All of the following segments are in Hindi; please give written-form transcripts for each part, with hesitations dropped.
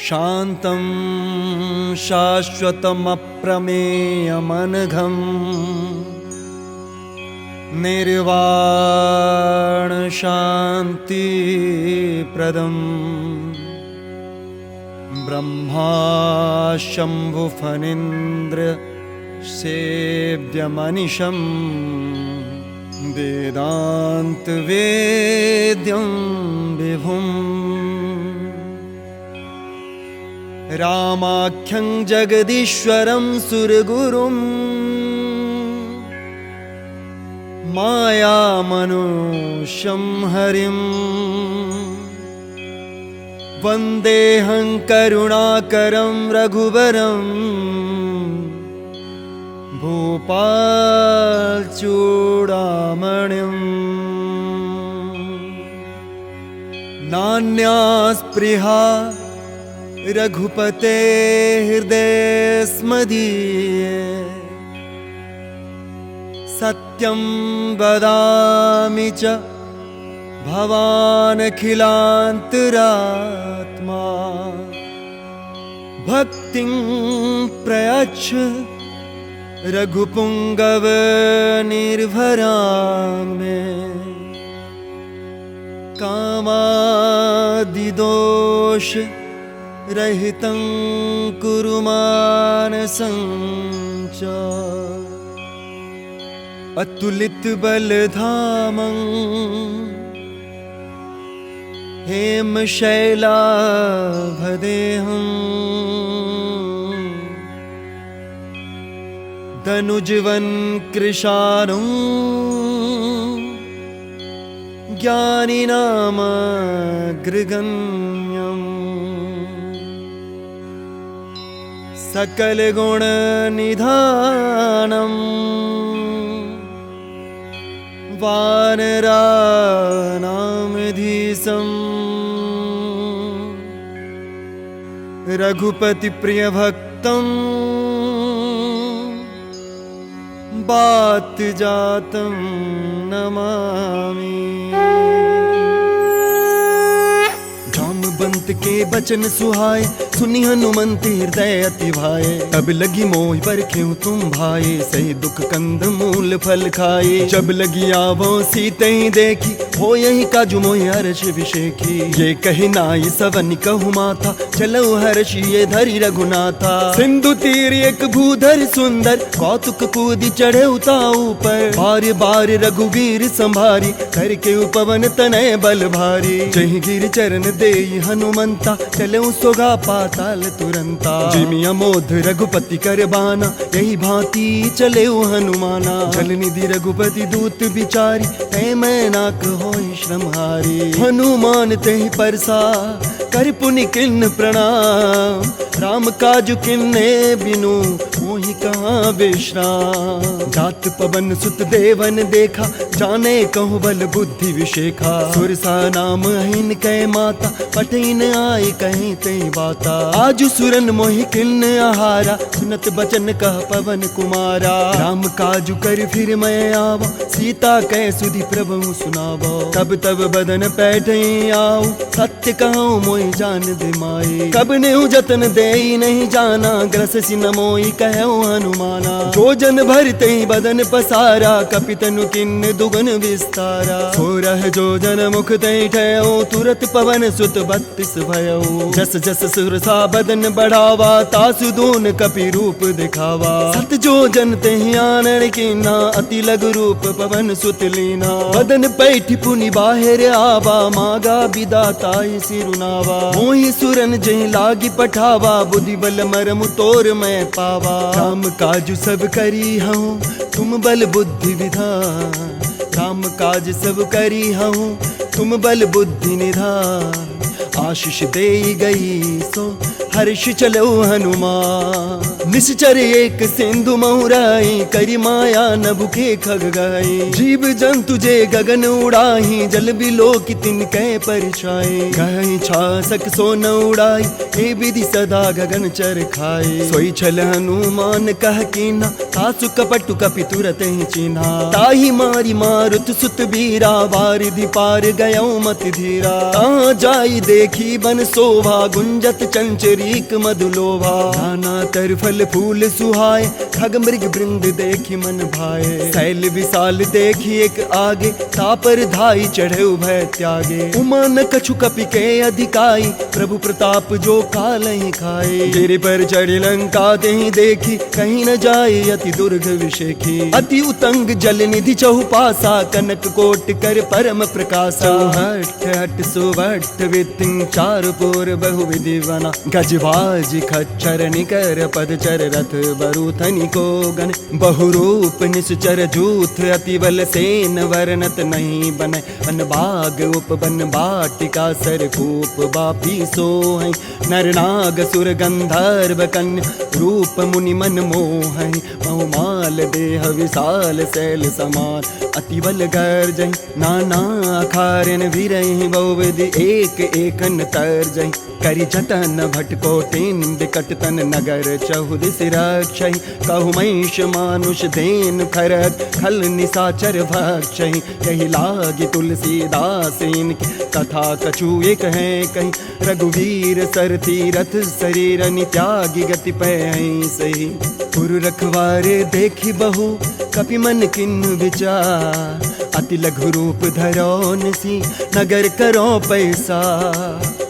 शान्तं शाश्वतमप्रमेयमनघं निर्वाणशान्तिप्रदं ब्रह्मा शम्भुफणीन्द्र सेव्यमनिशं वेदान्तवेद्यं विभुम् रामाख्यं जगदीश्वरं सुरगुरुं मायामनुष्यं हरिं वन्देऽहं करुणाकरं रघुवरं भूपालचूडामणिं नान्या स्पृहा रघुपते हृदयस्मदीये सत्यं वदामि च भवानखिलान्तरात्मा भक्तिं प्रयच्छ रघुपुङ्गवनिर्भरां मे कामादिदोष रहितं कुरु मानसं च अतुलितबलधामं हेमशैलाभदेहं धनुजवन् कृशानं ज्ञानिनामग्रगण्यम् सकलगुणनिधानं वानराणामधीशं रघुपतिप्रियभक्तं वातजातं नमामि। जामवंत के बचन सुहाए सुनी हनुमंत हृदय अति भाए तब लगी मोह पर क्यों तुम भाए सही दुख कंद मूल फल खाए जब लगी आवो सीते ही देखी हो यही काजू मोह हर्ष विषेखी ये कही नाई सवन कहु माथा चलो हर्ष ये धरी रघुनाथा सिंधु तीर एक भूधर सुंदर कौतुक कूदी चढ़े उता ऊपर बार बार रघुवीर संभारी करके उपवन तनय बल भारी जही गिर चरण दे हनुमंता चले सोगा पाताल तुरंता जिमि अमोध रघुपति कर बाना यही भांति चले हनुमाना जल निधि रघुपति दूत बिचारी तै मैं नाक होई श्रमहारी हनुमान तेहि परसा कर पुनि किन्न प्रणाम राम काजु किन्ने बिनु मोहि कहाँ विश्राम जात पवन सुत देवन देखा जाने कहूँ बल बुद्धि विशेखा सुरसा नाम अहिन कै माता पठिन आई कहीं तई बाता आजु सुरन मोहि किन्न आहारा सुनत बचन कह पवन कुमारा राम काजु कर फिर मैं आवा सीता कै सुधि प्रभु सुनावो तब तब बदन पैठे आओ सत्य कहूँ मोहि जान दे माए कब ने जतन दे नहीं जाना ग्रस सिन मोई कहूँ हनुमाना जो जन भरते बदन पसारा कपितनु किन्न दुगन विस्तारा हो रह जो जन मुख तई ठयो तुरत पवन सुत 32 भयो जस जस सुरसा बदन बढ़ावा तासु दून कपि रूप दिखावा सत जो जन तहि आनन कीना अति लघु रूप पवन सुत लीना बदन पैठी पुनि बाहिर आवा मागा विदाताई सिरुनावा मोहि सुरन जहि लागी पठावा बुद्धि बल मरम तोर मैं पावा काम काज सब करी हूँ तुम बल बुद्धि विधान काम काज सब करी हूँ तुम बल बुद्धि निधान आशीष दे गई सो हर्ष चलो हनुमान निश्चर एक सिंधु महुराई करी माया नभुखे खग गई जीव जंतु जे गगन उड़ाही जल बिलो की तिन कै परछाई गई छासक सो न उड़ाई हे विधि सदा गगन चर खाए सोई छल हनुमान कह कीना तासु कपटु कपि तुरत ही चिन्हा ताही मारी मारुत सुत बीरा वारिधि पार गयो मत धीरा ता जाई देखी बन शोभा, गुंजत चंचरीक मधुलोभा। नाना तर फल फूल सुहाए, खग मृग वृंद देखी मन भाए। शैल विशाल देखी एक आगे, तापर धाई चढ़े भय त्यागे। उमा न कछु कपि के अधिकाई, प्रभु प्रताप जो काल ही खाए। गिरि पर चढ़ी लंका तेहि देखी, कहीं न जाए अति दुर्ग विषेखी। अति उतंग जल निधि चहुपासा, कनक कोट कर परम प्रकाशा। हट हट सुभट वितिं, चारु पुर बहु विधि बना। गजबाज खच्चर निकर पदचर, रथ बरूथनि को गण। बहुरूप निश्चर जूथ, अति बल सेन वर्णत नहीं बन। अनबाग उपवन वाटिका, सरकूप बापी सोहै। नर नाग सुर गंधर्व कन्या, रूप मुनि मन मोहै। बहुमाल देह विशाल शैल समान, अति बल गर्जै। नाना अखारन विरहि, बहुविधि एक एकन तर्जै। करि जतन भटकोटिन, विकट तन नगर चहुदिस रक्षै। कहु महिष मानुष धेनु खरग, खल निशाचर भक्षै। यही लागी तुलसीदास इनकी, कथा कछु एक है कहीं। रघुवीर सर तीरथ शरीर, त्यागी गति पै सही। पुर रखवारे देखी बहु, कपि मन किन विचार। अति लघु रूप धरो निसी, नगर करो पैसा।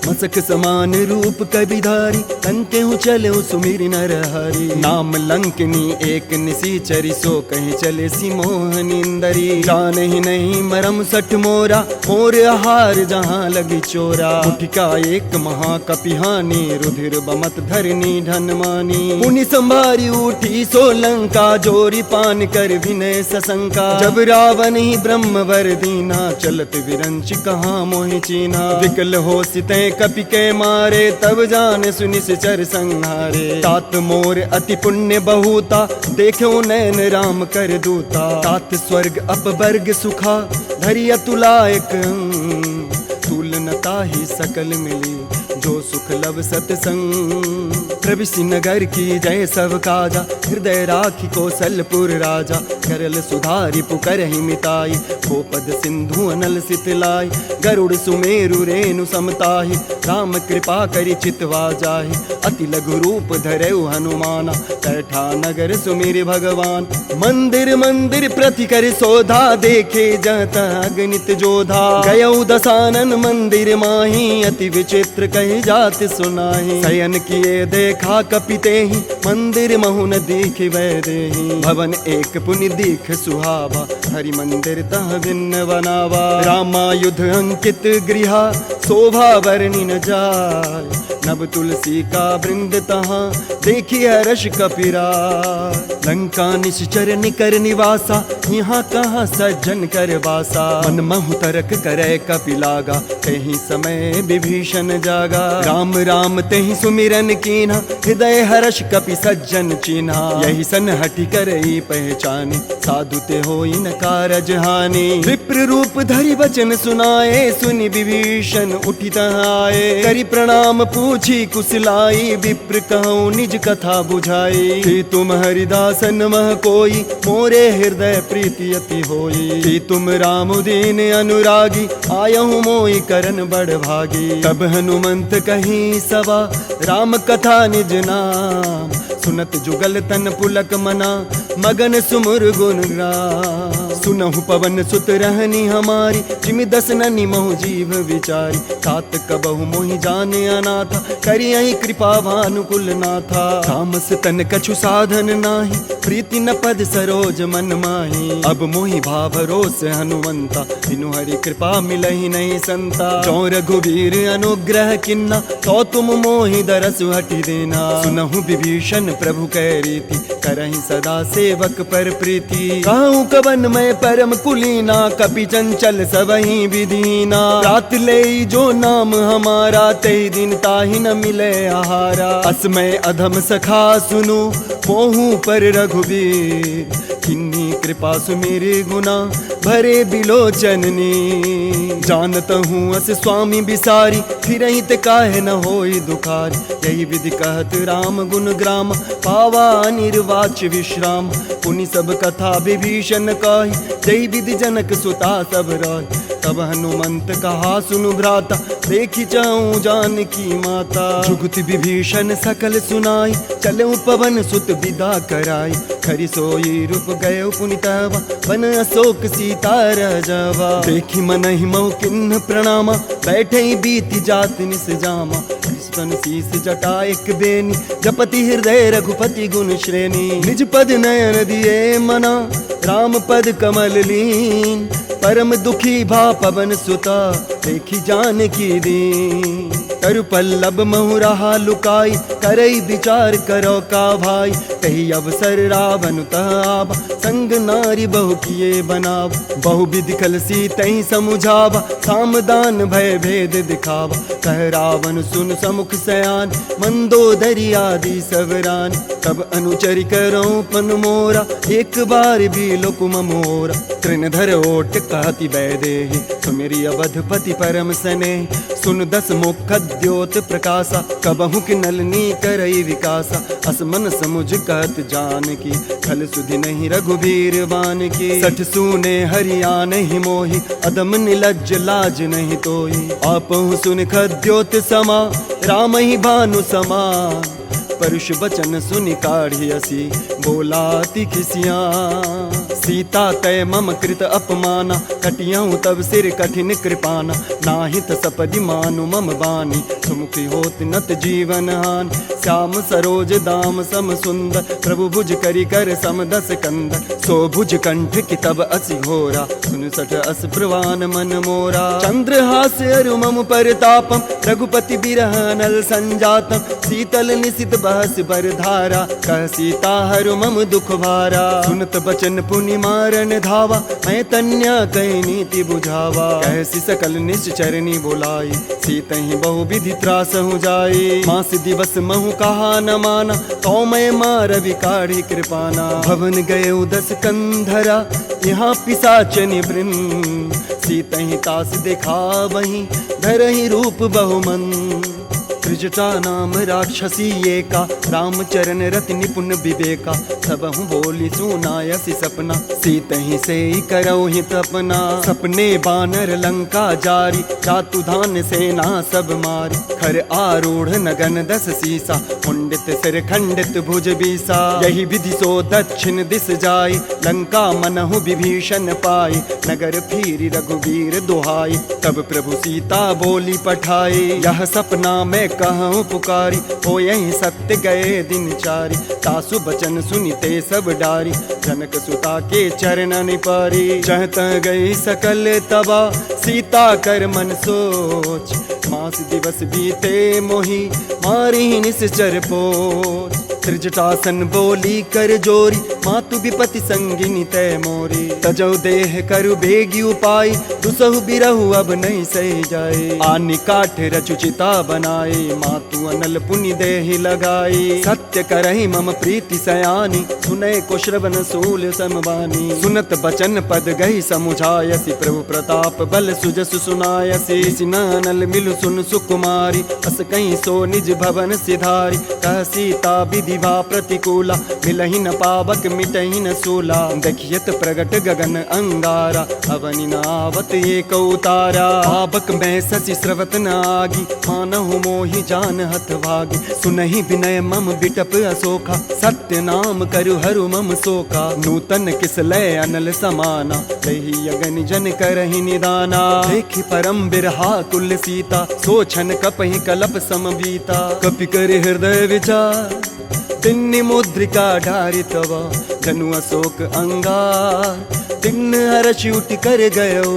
मसक समान रूप कबिधारी, कंते हूँ चले सुमिर नर हरि। नाम लंकनी एक निसीचरी, सो कहीं चले सी मोहनिंदरी। जान ही नहीं मरम सठ मोरा, मोर आहार जहाँ लगी चोरा। उठिका एक महाकपिहानी, रुधिर बमत धरनी ढनमानी। पुनि संभारी उठी सो लंका, जोरी पान कर विनय सशंका। जब रावण ही ब्रह्म वर दीना, चलत विरंच कहाँ मोहि चीना। विकल हो सिते कपि के मारे, तब जान सुनि सिचर संहारे। तात मोर अति पुण्य बहुता, देखो नैन राम कर दूता। तात स्वर्ग अपवर्ग सुखा, धरि अतुलायक। तुलनता ही सकल मिली, जो सुख लब सतसंग। प्रविशि नगर की जय सब काजा, हृदय राखी कौशलपुर राजा। करल सुधारि पुकरहि मिताई, गोपद सिंधु अनल सितलाई। गरुड़ सुमेरु रेणु समताहि, राम कृपा करि चितवा जाहि। अति लघु रूप धरऊ हनुमाना, बैठा नगर सुमिर भगवान। मंदिर मंदिर प्रति कर शोधा, देखे जत अगणित जोधा। गयऊ दसानन मंदिर माही, अति विचित्र कही जात सुनाही। शयन किए देखा कपिते ही, मंदिर महु न दीखि वै देहि। भवन एक पुनि दीख सुहावा, हरि मंदिर तह भिन्न बनावा। रामायुध अंकित गृहा, शोभा वर्णि न जाय। नभ तुलसी का वृंद तहाँ, देखी हर्ष कपिराय। लंका निश्चर निकर निवासा, यहाँ कहाँ सज्जन कर बासा। मन महु तरक करे कपिलागा, कहीं समय विभीषण जागा। राम राम तेहि सुमिरन कीन्हा, हृदय हर्ष कपि सज्जन चीन्हा। यही सन हटि करई पहचानी, साधु ते होई न कारज हानि। विप्र रूप धरि वचन सुनाए, सुनि विभीषण उठि तहाँ आए। करि प्रणाम पूछी कुशलाई, विप्र कहूँ निज कथा बुझाई। कि तुम हरिदासन मह कोई, मोरे हृदय प्रीति अति होई। कि तुम राम दीन अनुरागी, आयहु मोहि करन बड़ भागी। तब हनुमंत कहीं सवा, राम कथा निज नाम। सुनत जुगल तन पुलक मना, मगन सुमुर गुण ग्राम। सुनहु पवन सुत रहनी हमारी, जिमि दस ननि महु जीव विचारी। तात कबहु मोहि जाने अनाथा, करियहि कृपा भानुकुल नाथा। तामस तन कछु साधन नाही, प्रीति न पद सरोज मन माही। अब मोहि भाव रोस हनुमंता, बिनु हरि कृपा मिलहि नहीं संता। जो रघुवीर अनुग्रह किन्ना, तो तुम मोहि दरसु हटि देना। सुनहु विभीषण प्रभु कै रीति, करहि सदा सेवक पर प्रीति। कहूँ कवन मैं परम कुलीना, कपि चंचल सबहि विधीना। रात ले जो नाम हमारा, तेहि दिन ताहि न मिले आहारा। असमय अधम सखा सुनु, मोहु पर रघुवीर। किन्नी कृपा सुमेरे गुना, भरे बिलोचननी। जानत हूँ अस स्वामी बिसारी, फिर ते काहे न होई दुखारी। यही विधि कहत राम गुण ग्राम, पावा निर्वाच विश्राम। पुनि सब कथा विभीषण कही, जय विधि जनक सुता सब रही। तब हनुमंत कहा सुनु भ्राता, देखी जाऊं जानकी माता। जुगति विभीषण सकल सुनाई, चले पवन सुत विदा कराई। खरी सोई रूप गए पुनितवा, बन अशोक सीता रजवा। देखी मनहि मऊ किन्ह प्रणामा, बैठे बीती जात निस जामा। कृष्ण शीस जटा एक बेनी, जपति हृदय रघुपति गुण श्रेणी। निज पद नयन दिए मना, राम पद कमल लीन। परम दुखी भा पवन सुता, देखी जानकी दीन। तरु पल्लव महु रहा लुकाई, करई विचार करो का भाई। कही अवसर रावण तहावा, संग नारी बहु किए बनाव। बहु विधि कलसी तही समुझावा, सामदान भय भेद दिखावा। कह रावण सुन समुख सयान, मंदोदरी आदि सवरान। तब अनुचरि करो पन मोरा, एक बार भी लोकुम मोरा। तृणधर ओट कहति वैदेही, सुमिरि अवधपति परम स्नेह। सुन दस मुख द्योत प्रकाशा, कबहु कि नलनी करई विकासा। असमन समुझ कहत जानकी, खल सुधि नहीं रघुबीर बान की। सठ सूने हरिया नहीं मोही, अदम निलज्ज लाज नहीं तोई। आपहु सुन खद्योत समा, राम ही भानु समान। परुष बचन सुनि काढ़ी असी, बोलाति खिसिया। सीता तय मम कृत अपमाना, कटियाऊं तब सिर कठिन कृपाना। नाहित सपदि मानु मम बानी, सुमुखी होत नत जीवन हान। श्याम सरोज दाम सम सुंदर, प्रभु भुज करि कर सम दस कंदर। सो भुज कंठ की तब असि घोरा, सुन सठ अस प्रवान मन मोरा। चंद्रहास अरु मम परतापम, रघुपति बिरह नल संजातम। शीतल निशित बहस बर धारा, कह सीता हरु मम दुख भारा। सुनत बचन पुनि मारन धावा, मैं तन्या कई नीति बुझावा। कैसी सकल निश्चरणी बोलाई, सीतहि बहु विधि त्रास हो जाई। मास दिवस महु कहा न माना, तो मैं मार विकाढ़ी कृपाना। भवन गए उदस कंधरा, यहाँ पिशाचनि वृंद। सीतहि तास देखा वहीं, धरहि रूप बहुमन। त्रिजटा नाम राक्षसी एका, रामचरण रति निपुण विवेका। सबहु बोली सुनायसी सपना, सीतहि से करौ हित अपना। सपने बानर लंका जारी, जातु धान सेना सब मारी। खर आरूढ़ नगन दस सीसा, मुंडित सिर खंडित भुज बीसा। यही विधि सो दक्षिण दिस जाई, लंका मनहु विभीषण पाई। नगर फिरी रघुवीर दुहाई, तब प्रभु सीता बोली पठाई। यह सपना मैं कहूँ पुकारी, हो यही सत्य गए दिन चारी। तासु बचन सुनिते सब डारी, जनक सुता के चरण पारी। जह तह गई सकल तबा, सीता कर मन सोच। मास दिवस बीते मोही, मारी निश्चर पोच। त्रिजटासन बोली कर जोरी, मातु विपति संगिनी तय मोरी। तजौ देह करु बेगी उपाय, दुसहु बिरहु अब नहीं सही जाए। आनि काठ रचुचिता बनाए, मातु अनल पुनि देहि लगाई। सत्य करहि मम प्रीति सयानी, सुनय को श्रवण सूल समबानी। सुनत बचन पद गई समुझायसी, प्रभु प्रताप बल सुजसु सुनायसी। सिनानल मिलु सुन सुकुमारी, अस कहीं सो निज भवन सिधारी। कह सीता विधि भा प्रतिकूला, मिलहि न पावक मिटहि न सूला। देखियत प्रगट गगन अंगारा, अवनि नावत एक उतारा। पावक मैं शशि स्रवत न आगी, मानहु मोहि जान हत भागी। सुनहि विनय मम बिटप अशोका, सत्य नाम करु हरु मम शोका। नूतन किस लय अनल समाना, लहि अगन जन करहि निदाना। देखि परम बिरहा तुल्य सीता, सोछन कपहि कलप सम बीता। कपि कर हृदय विचार, तिन्नि मुद्रिका ढारितवा। जनु अशोक अंगार, तिन्न हर्ष उठ कर गयो।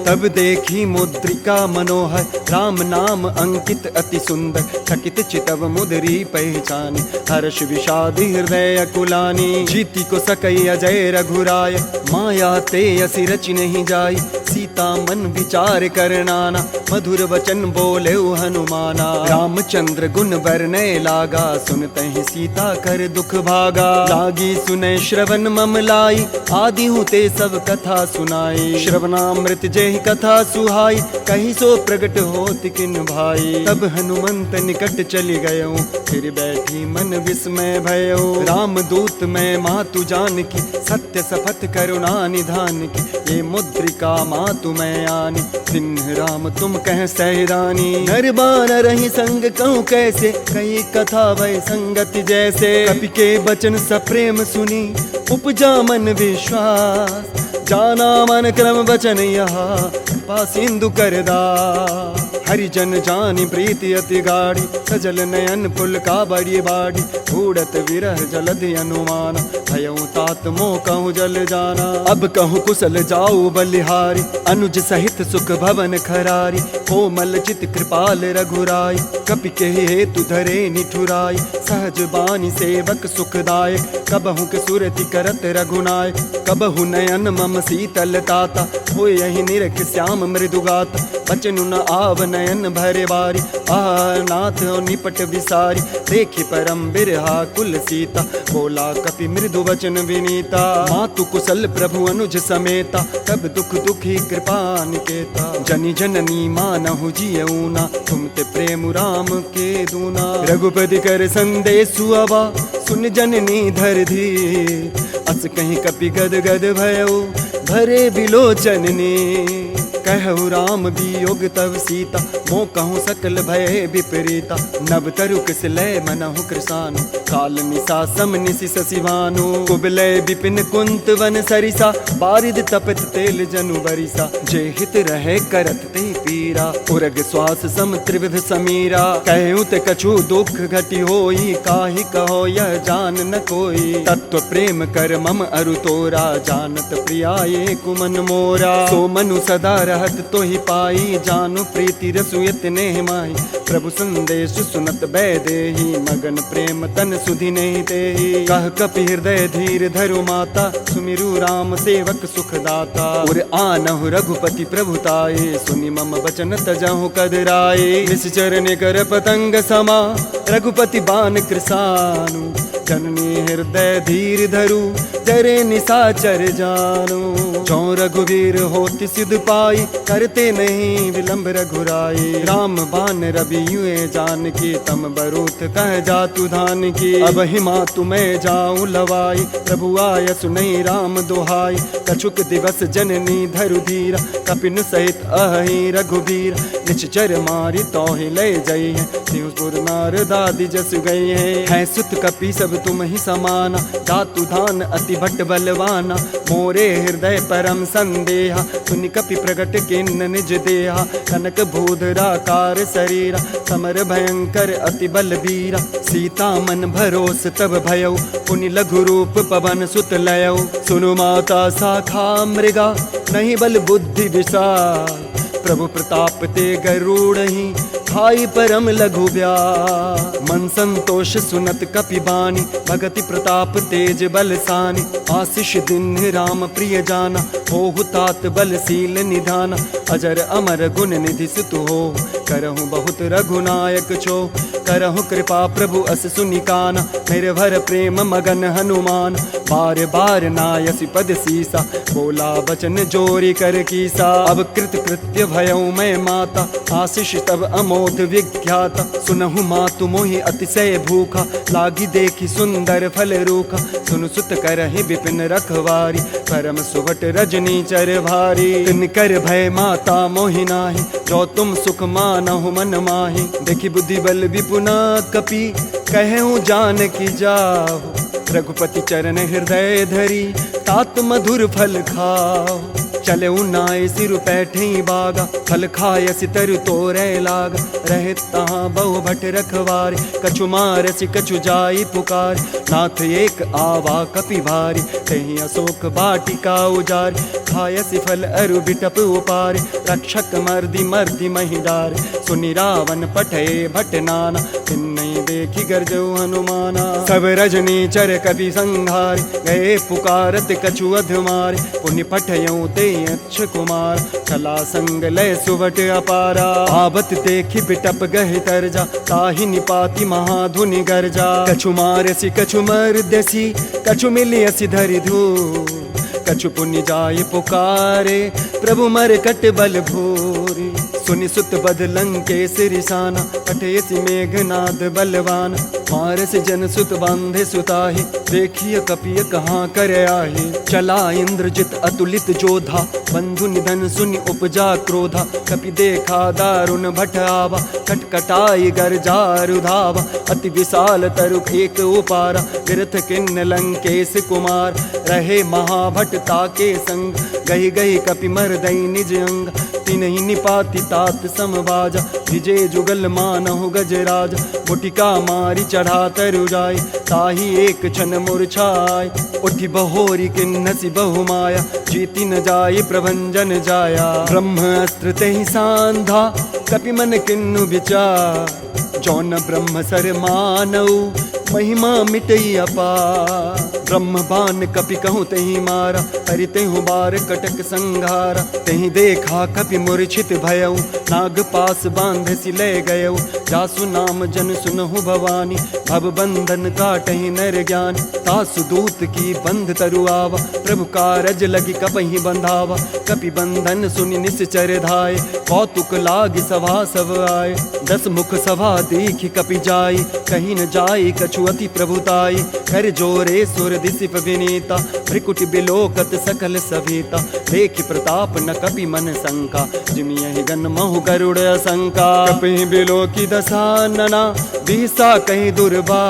तब देखी मुद्रिका मनोहर, राम नाम अंकित अति सुंदर। थकित चितव मुदरी पहचानी, हर्ष विषाद हृदय कुलानी। जीति को सकई अजय रघुराय, माया ते असी रचि नहीं जाई। सीता मन विचार करनाना, मधुर वचन बोले हनुमाना। रामचंद्र गुण वर्णय लागा, सुनते सीता कर दुख भागा। लागी सुने श्रवण मम लाई, आदि हूँ ते सब कथा सुनाई। श्रवणामृत जेहि कथा सुहाई, कहीं सो प्रगट होत किन भाई। तब हनुमंत निकट चली गयो, फिर बैठी मन विस्मय भयो। राम दूत मैं मातु जानकी, सत्य शपथ करुणा निधान की। ये मुद्रिका मातु मैं आनी, सिंह राम तुम कह सहरानी। नर बानर रही संग कहूँ कैसे, कई कथा भय संगति जैसे। कपि के बचन सप्रेम सुनी, उपजा मन विश्वास। जाना मन क्रम वचन यहाँ, कृपा सिंधु करदा। हरिजन जानी प्रीति अति गाढ़ी, सजल नयन पुल का बड़ी बाड़ी। उड़त विरह जलधि अनुमान, भयउ तात मोह कहूँ जल जाना। अब कहूँ कुशल जाऊ बलिहारी, अनुज सहित सुख भवन खरारी। कोमल चित कृपाल रघुराई, कपि के हेतु धरे निठुराई। सहज बानी सेवक सुखदायक, कबहु के सुरति करत रघुनायक। कबहु नयन मम शीतल ताता, होय यही निरख श्याम मृदुगाता। बचनु न आव नयन भरे बारी, नाथ निपट विसारी। देखी परम बिरहा कुल सीता, बोला कपि मृदु वचन विनीता। मातु कुशल प्रभु अनुज समेता, तब दुख दुखी कृपा निकेता। जनि जननी मानहु जियऊना, तुम ते प्रेम राम के दूना। रघुपति कर संदेशु अबा, सुन जननी धर धीर। अस कहीं कपि गद गद भयो, भरे बिलोचन ने। कहु राम वियोग तव सीता, मो कहूँ सकल भय विपरीता। नव तरुक सिलय मनहु कृसानु, काल निशा सम निशि शशिवानु। कुबलय विपिन कुंत वन सरिसा, बारिद तपत तेल जनु बरिसा। जे हित रहे करत ते पीरा, उरग श्वास सम त्रिविध समीरा। कहूँ ते कछु दुख घटी होई, काहि कहो यह जान न कोई। तत्व प्रेम कर मम अरु तोरा, जानत प्रियाये कुमन मोरा। सो मनु सदा रहत तो ही पाई, जानु प्रीति रसुयत नेह माही। प्रभु संदेश सुनत बैदेही, मगन प्रेम तन सुधि नहीं तेही। कह कपि हृदय धीर धरु माता, सुमिरु राम सेवक सुखदाता। और आनहु रघुपति प्रभुताये, सुनि मम वचन तजहु कदराये। निश्चर निकर पतंग समा, रघुपति बान कृसानु। जननी हृदय धीर धरु, जरे निशाचर जानु। जो रघुवीर होति सिद्ध पाई, करते नहीं विलंब रघुराई। राम बान रवि युए जान की, तम बरूथ कह जातु धान की। अब हिमा तुम्हें जाऊं लवाई, प्रभु आय सुनई राम दुहाई। कछुक दिवस जननी धरु धीरा, कपिन सहित अहि रघुबीर। निश्चर मारी तोहि ले जई है, सिंहपुर नार दादी जस गई है। सुत कपि सब तुम ही समाना, दातु धान अति भट्ट बलवाना। मोरे हृदय परम संदेहा, सुनि कपि प्रगट किन्न निज देहा। कनक भूधराकार शरीरा, समर भयंकर अति बलबीरा। सीता मन भरोस तब भयउ, पुनि लघु रूप पवन सुत लयउ। सुनु माता शाखा मृगा, नहीं बल बुद्धि विशाल। प्रभु प्रताप ते गरुड़हि, खाई परम लघु ब्याल। मन संतोष सुनत कपि बानी, भगति प्रताप तेज बलसानी। आशीष दिन राम प्रिय जाना, होहु तात बलशील निधाना। अजर अमर गुण निधि सुतु हो, करहु बहुत रघुनायक छो। करहु कृपा प्रभु अस सुनिकाना, निर्भर प्रेम मगन हनुमान। बार बार नायसि पद सीसा, बोला बचन जोरी कर कीसा। अब कृत कृत्य भयउ मैं माता, आशीष तब अमोध विख्याता। सुनहु मातु मोहि अतिशय भूखा, लागी देखी सुंदर फल रूखा। सुन सुत करहि विपिन रखवारी, परम सुभट रजनी चर भारी। तिनकर भय माता मोहि नाही, जो तुम सुख मानहु मन माही। देखी बुद्धि बल विपुना कपि, कहूँ जान की जाओ। रघुपति चरण हृदय धरी, तात मधुर फल खाओ। चले नाय सिर पैठई बागा, फल खाय सितर तोरे लाग। रहे तहाँ बहु भट रखवारे, कछु मारसि कछु जाई पुकार। नाथ एक आवा कपि भारी, कहीं अशोक बाटिका उजारी। खायसि फल अरु बिटप उपारे, रक्षक मर्दि मर्दि महिडार। सुनि रावण पठये भट नाना, तिन्नई देखी गर्जऊ हनुमाना। सब रजनी चर कपि संहार, गए पुकारत कछु अधमारे। पुनि पठयऊ ते अक्ष कुमार, चला संग लय सुवट अपारा। आवत देखी बिटप गहि तरजा, ताहि निपाति महाधुनि गर्जा। कछु मारसि कछु मर्दसि, कछु मिलियसि धरि धूर। कछु पुण्य जाय पुकारे, प्रभु मरकट बल भोरे। सुनि सुत बध लंकेश रिसाना, कटेसि मेघनाद बलवान। मारस जन सुत बांधे सुताहि, देखिय कपिय कहाँ कर आहे। चला इंद्रजित अतुलित जोधा, बंधु निधन सुनि उपजा क्रोधा। कपि देखा दारुण भट आवा, खटखटाई गर्जा रुधावा। अति विशाल तरुख एक उपारा, विरथ किन्न लंकेश कुमार। रहे महाभट ताके संग, गही गही कपि मरदई निज अंग। तिनहि निपाति तात समबाजा, विजय जुगल मानहु गजराज। मुटिका मारी चढ़ा तरु जाय, ताहि एक क्षण मूर्छाय। उठि बहोरी किन्नसि बहुमाया, जीति न जाय प्रभंजन जाया। ब्रह्म अस्त्र तेहि सांधा, कपि मन किन्नु विचार। जौन ब्रह्म सर मानऊ, महिमा मिटई अपार। ब्रह्म बान कपि कहूँ तेहि मारा, हरि तेहु बार कटक संघारा। तेहि देखा कपि मूर्छित भयऊ, नाग पास बांध सि ले गयऊ। जासु नाम जन सुनहु भवानी, भव बंधन काटहि नर ज्ञान। तासु दूत की बंध तरुआवा, प्रभु कारज लगी कपहि बंधावा। कपि बंधन सुनि निश्चर धाय, कौतुक लाग सभा सब आए। 10 मुख सभा देखि कपि जाई, कहीं न जाई कछु अति प्रभुताई। कर जोरे सुर दिसिप विनीता, भ्रिकुटि बिलोकत सकल सभीता। देखि प्रताप न कपि मन शंका, जिमियहि गन महु गरुड़ शंका। कपि बिलोकी दसानना, बिहसा कहीं दुर्बा।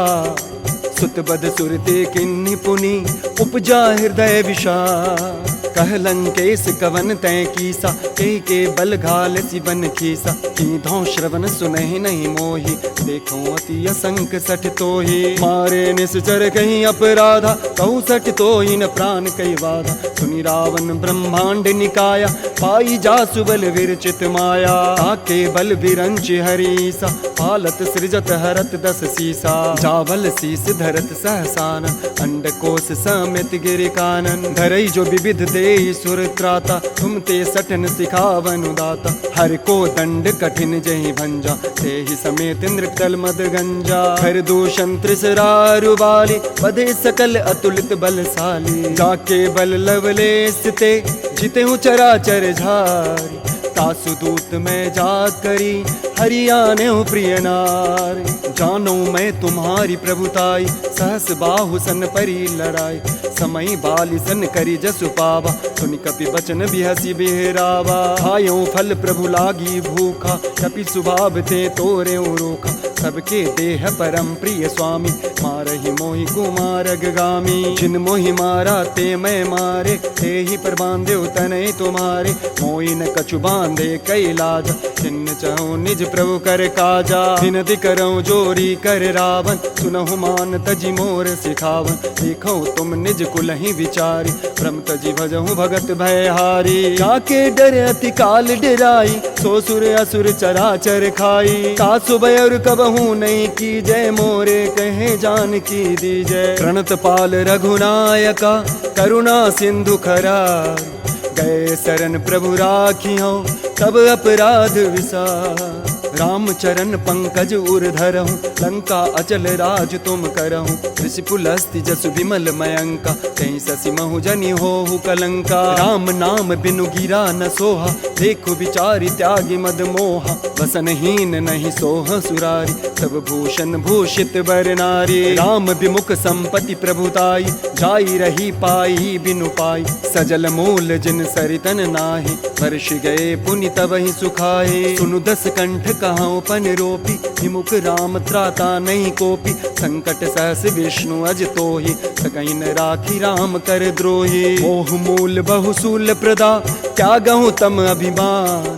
सुत बद सुरते किन्नि पुनि, उपजा हृदय विषाद। कह लंकेश कवन तय कीसा, के बल घाल सिबन खीसा। कीधौ श्रवण सुनहि नहीं मोहि, देखो अति असंक सठ तोहि। मारे निश्चर कहीं अपराधा, कहूँ सठ तोहि न प्राण कई बाधा। सुनि रावण ब्रह्मांड निकाया, पाई जासु बल विरचित माया। ताके बल विरंच हरीसा, पालत सृजत हरत 10 सीसा। जावल शीस धरत सहसान, अंडकोश समेत गिरि कानन। धरई जो विविध दे सुर त्राता, तुम ते सठन सिखावनु दाता। हर को दंड कठिन जहि भंजा, तेहि समेत नृतल मद गंजा। हर दूषण त्रिसरारु बाली, बधे सकल अतुलित बलशाली। जाके बल लवलेश ते, जितेहु चराचर झारी। तासु दूत में जा करी, हरियाने प्रिय नार। जानो मैं तुम्हारी प्रभुताई, सहस बाहु सन परी लड़ाई। समय बाली सन करी जसु पावा, सुनि कपि बचन बिहसी बिहरावा। खायो फल प्रभु लागी भूखा, कपि सुभाव ते तोरे रोखा। सबके देह परम प्रिय स्वामी, मारहि मोहि कुमार गामी। जिन मोहि मारा ते मैं मारे, ते ही पर बांधे तनय तुम्हारे। मोहि न कछु बांधे कैलाज, जिन चाहूं निज प्रभु कर काजा। विनति करऊं जोरी कर रावण, सुनहु मान तजी मोर सिखावन। देखो तुम निज कुल ही विचारी, ब्रह्म तजी भजहु भगत भयहारी। जाके डर अति काल डराई, सो सुर असुर चराचर खाई। तासु भयर कबहू नहीं की जय, मोरे कहे जान की दीजय। प्रणत पाल रघुनायका, करुणा सिंधु खरार। गए शरण प्रभु राखियो, तब अपराध विसार। राम चरण पंकज उर धरहूँ, लंका अचल राज तुम करहूँ। ऋषिपुलस्ति जसु विमल मयंका, कहीं ससि महु जनि होहु कलंका। राम नाम बिनु गिरा न सोहा, देखो विचारि त्यागी मद मोहा। वसनहीन नहीं सोह सुरारी, सब भूषण भूषित बर नारी। राम विमुख संपत्ति प्रभुताई, जाई रही पाई बिनु पाई। सजल मूल जिन सरितन नाही, वर्ष गए पुनि तबहि सुखाए। सुनु 10 कंठ कहाँ पन रोपी, विमुख राम त्राता नहीं कोपी। संकट सहस विष्णु अज तोहि, सकहि न राखी राम कर द्रोही। मोह मूल बहुसूल प्रदा, त्यागहु तम अभिमान।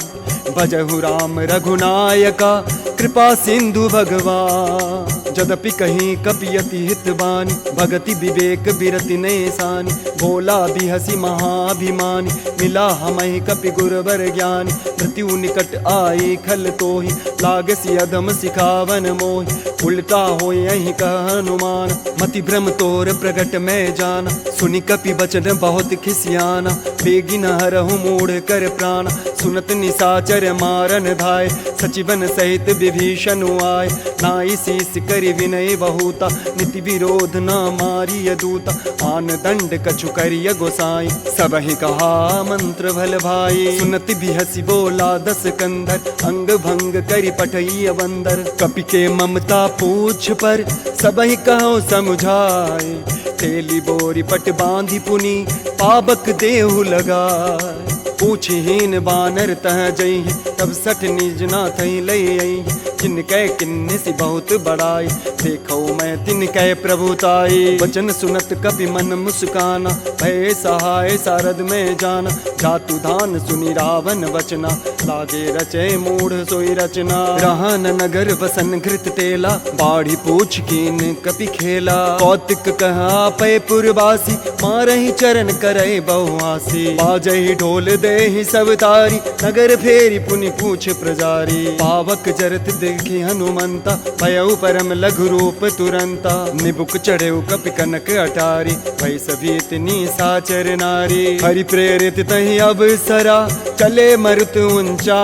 भजहु राम रघुनायका, कृपा सिंधु भगवान। जदपि कहीं कपियति हितबानी, भगति विवेक बिरति नेसानी। भोला बिहसी महाभिमानी, मिला हमहि कपि गुरवर ज्ञानी। मृत्यु निकट आई खल तोहि, लागसी अधम सिखावन मोहि। उल्टा हो यही कह हनुमान, मति भ्रम तोर प्रगट में जाना। सुनि कपि बचन बहुत खिसियाना, बेगी न हरहु मूढ़ कर प्राण। सुनत निशाचर मारन धाय, सचिवन सहित विभीषण आय। नाई शीस करि विनय बहुता, नीति विरोध न मारिय दूता, आन दंड कछु करिय गोसाई, सबहि कहा मंत्र भल भाई। सुनति भी हसी बोला दस कंधर, अंग भंग करि पठइय बंदर, कपि के ममता पूछ पर सबहि कहो समुझाए, तेली बोरी पट बांधी पुनी पाबक देहु लगाए। पूछहीन बानर तह जई, तब सठ निज ना थई लई आई, जिनकै किन्ने सी बहुत बड़ाई, देखो मैं तिनकै प्रभुताई। वचन सुनत कपि मन मुस्काना, भय सहाय सारद में जाना, जातु धान सुनि रावण वचना, लागे रचे मूढ़ सोई रचना। रहन नगर वसन घृत तेला, बाढ़ी पूछ कीन कपि खेला, कौतिक कहा पै पुरवासी, मारहि चरण करय बहुआसी। बाजहि ढोल देहि सब तारी, नगर फेरी पुनि पूछ प्रजारी, पावक जरत देखि हनुमंता, भयउ परम लघु रूप तुरंता, निबुक चढ़ेउ कपि कनक अटारी, भई सभी इतनी साचर नारी। हरि प्रेरित तहि अवसरा, चले मरुत ऊंचा,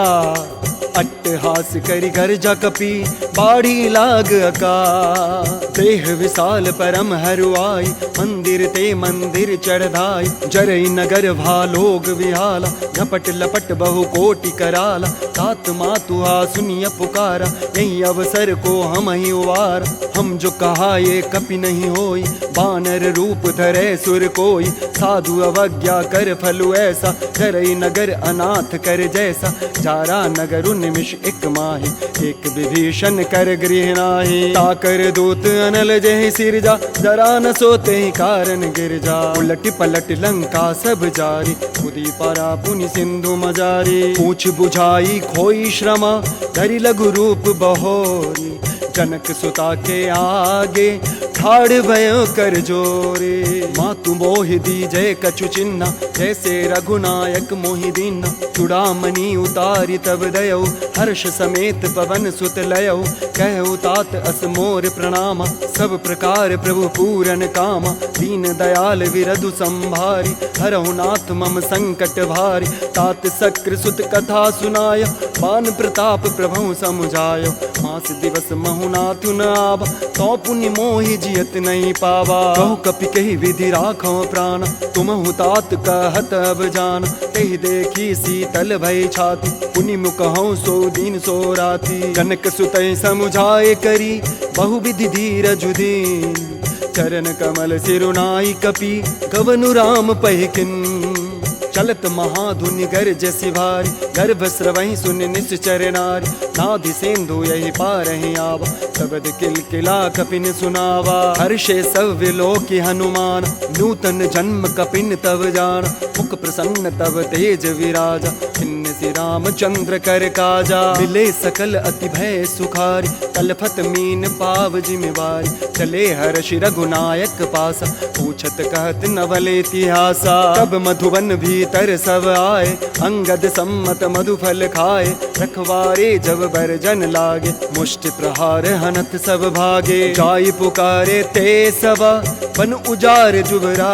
अट्टहास करि गर्जा कपि, बाढ़ी लाग अका। देह विशाल परम हरुआई, मंदिर ते मंदिर चढ़ाई, जरई नगर भालोग विहाला, झपट लपट बहु कोटि कराला, तात मातुहा सुनिय पुकारा, यही अवसर को हम ही उवारा। हम जो कहा ये कपि नहीं होई, बानर रूप धरे सुर कोई, साधु अवज्ञा कर फलु ऐसा, जरई नगर अनाथ कर जैसा। जारा नगर निमिष एक माही, एक विभीषण कर गृह नाही, ताकर दूत अनल जहि सिरजा, जरा न सोते ही कारण गिर जा। उलट पलट लंका सब जारी, खुदी पारा पुनि सिंधु मजारी, पूछ बुझाई खोई श्रमा, धरि लघु रूप बहोरी, जनक सुता के आगे ठाड़ भयो कर जोरे। मातु मोहि दीजय कछु चिन्ह, जैसे रघुनायक मोहि दीन्ह, चूड़ामणि उतारि तब दयौ, हर्ष समेत पवन सुत लयौ, कहु तात अस मोर प्रणामा, सब प्रकार प्रभु पूरन कामा, दीन दयाल विरधु संभारी, हरहु नाथ मम संकट भारी। तात सक्र सुत कथा सुनाय, बान प्रताप प्रभु समुझायो, मास दिवस महु नाथु न आवा, तो पुनि मोहि जियत नहीं पावा। कहु कपि कहि विधि राखो प्राण, तुमहु तात कहत अब जान, तेहि देखी शीतल भई छाती, पुनि मुकहु सो दिन सो राती। जनक सुतै समुझाए करी, बहु विधि धीरजु दीन, चरण कमल सिरुनाई कपि, कवनु राम पहिकिन। चलत महाधुनि गर्ज सिभारी, गर्भ स्रवहि सुन निश्चर नारी, नाधि सिंधु यही पारहि आवा, शब्द किलकिला कपिन सुनावा। हर्षे सब विलोकि हनुमान, नूतन जन्म कपिन तब जान, मुख प्रसन्न तब तेज विराजा, खिन्न सि रामचंद्र कर काजा। मिले सकल अति भय सुखारी, तलफत मीन पाव जिमिवारी, चले हर्ष रघुनायक पासा, पूछत कहत नवल इतिहासा। तब मधुवन भीतर सब आए, अंगद सम्मत मधुफल खाए, रखवारे जब बरजन लागे, मुष्टि प्रहार हनत सब भागे। जाई पुकारे ते सबा, बन उजार जुबरा,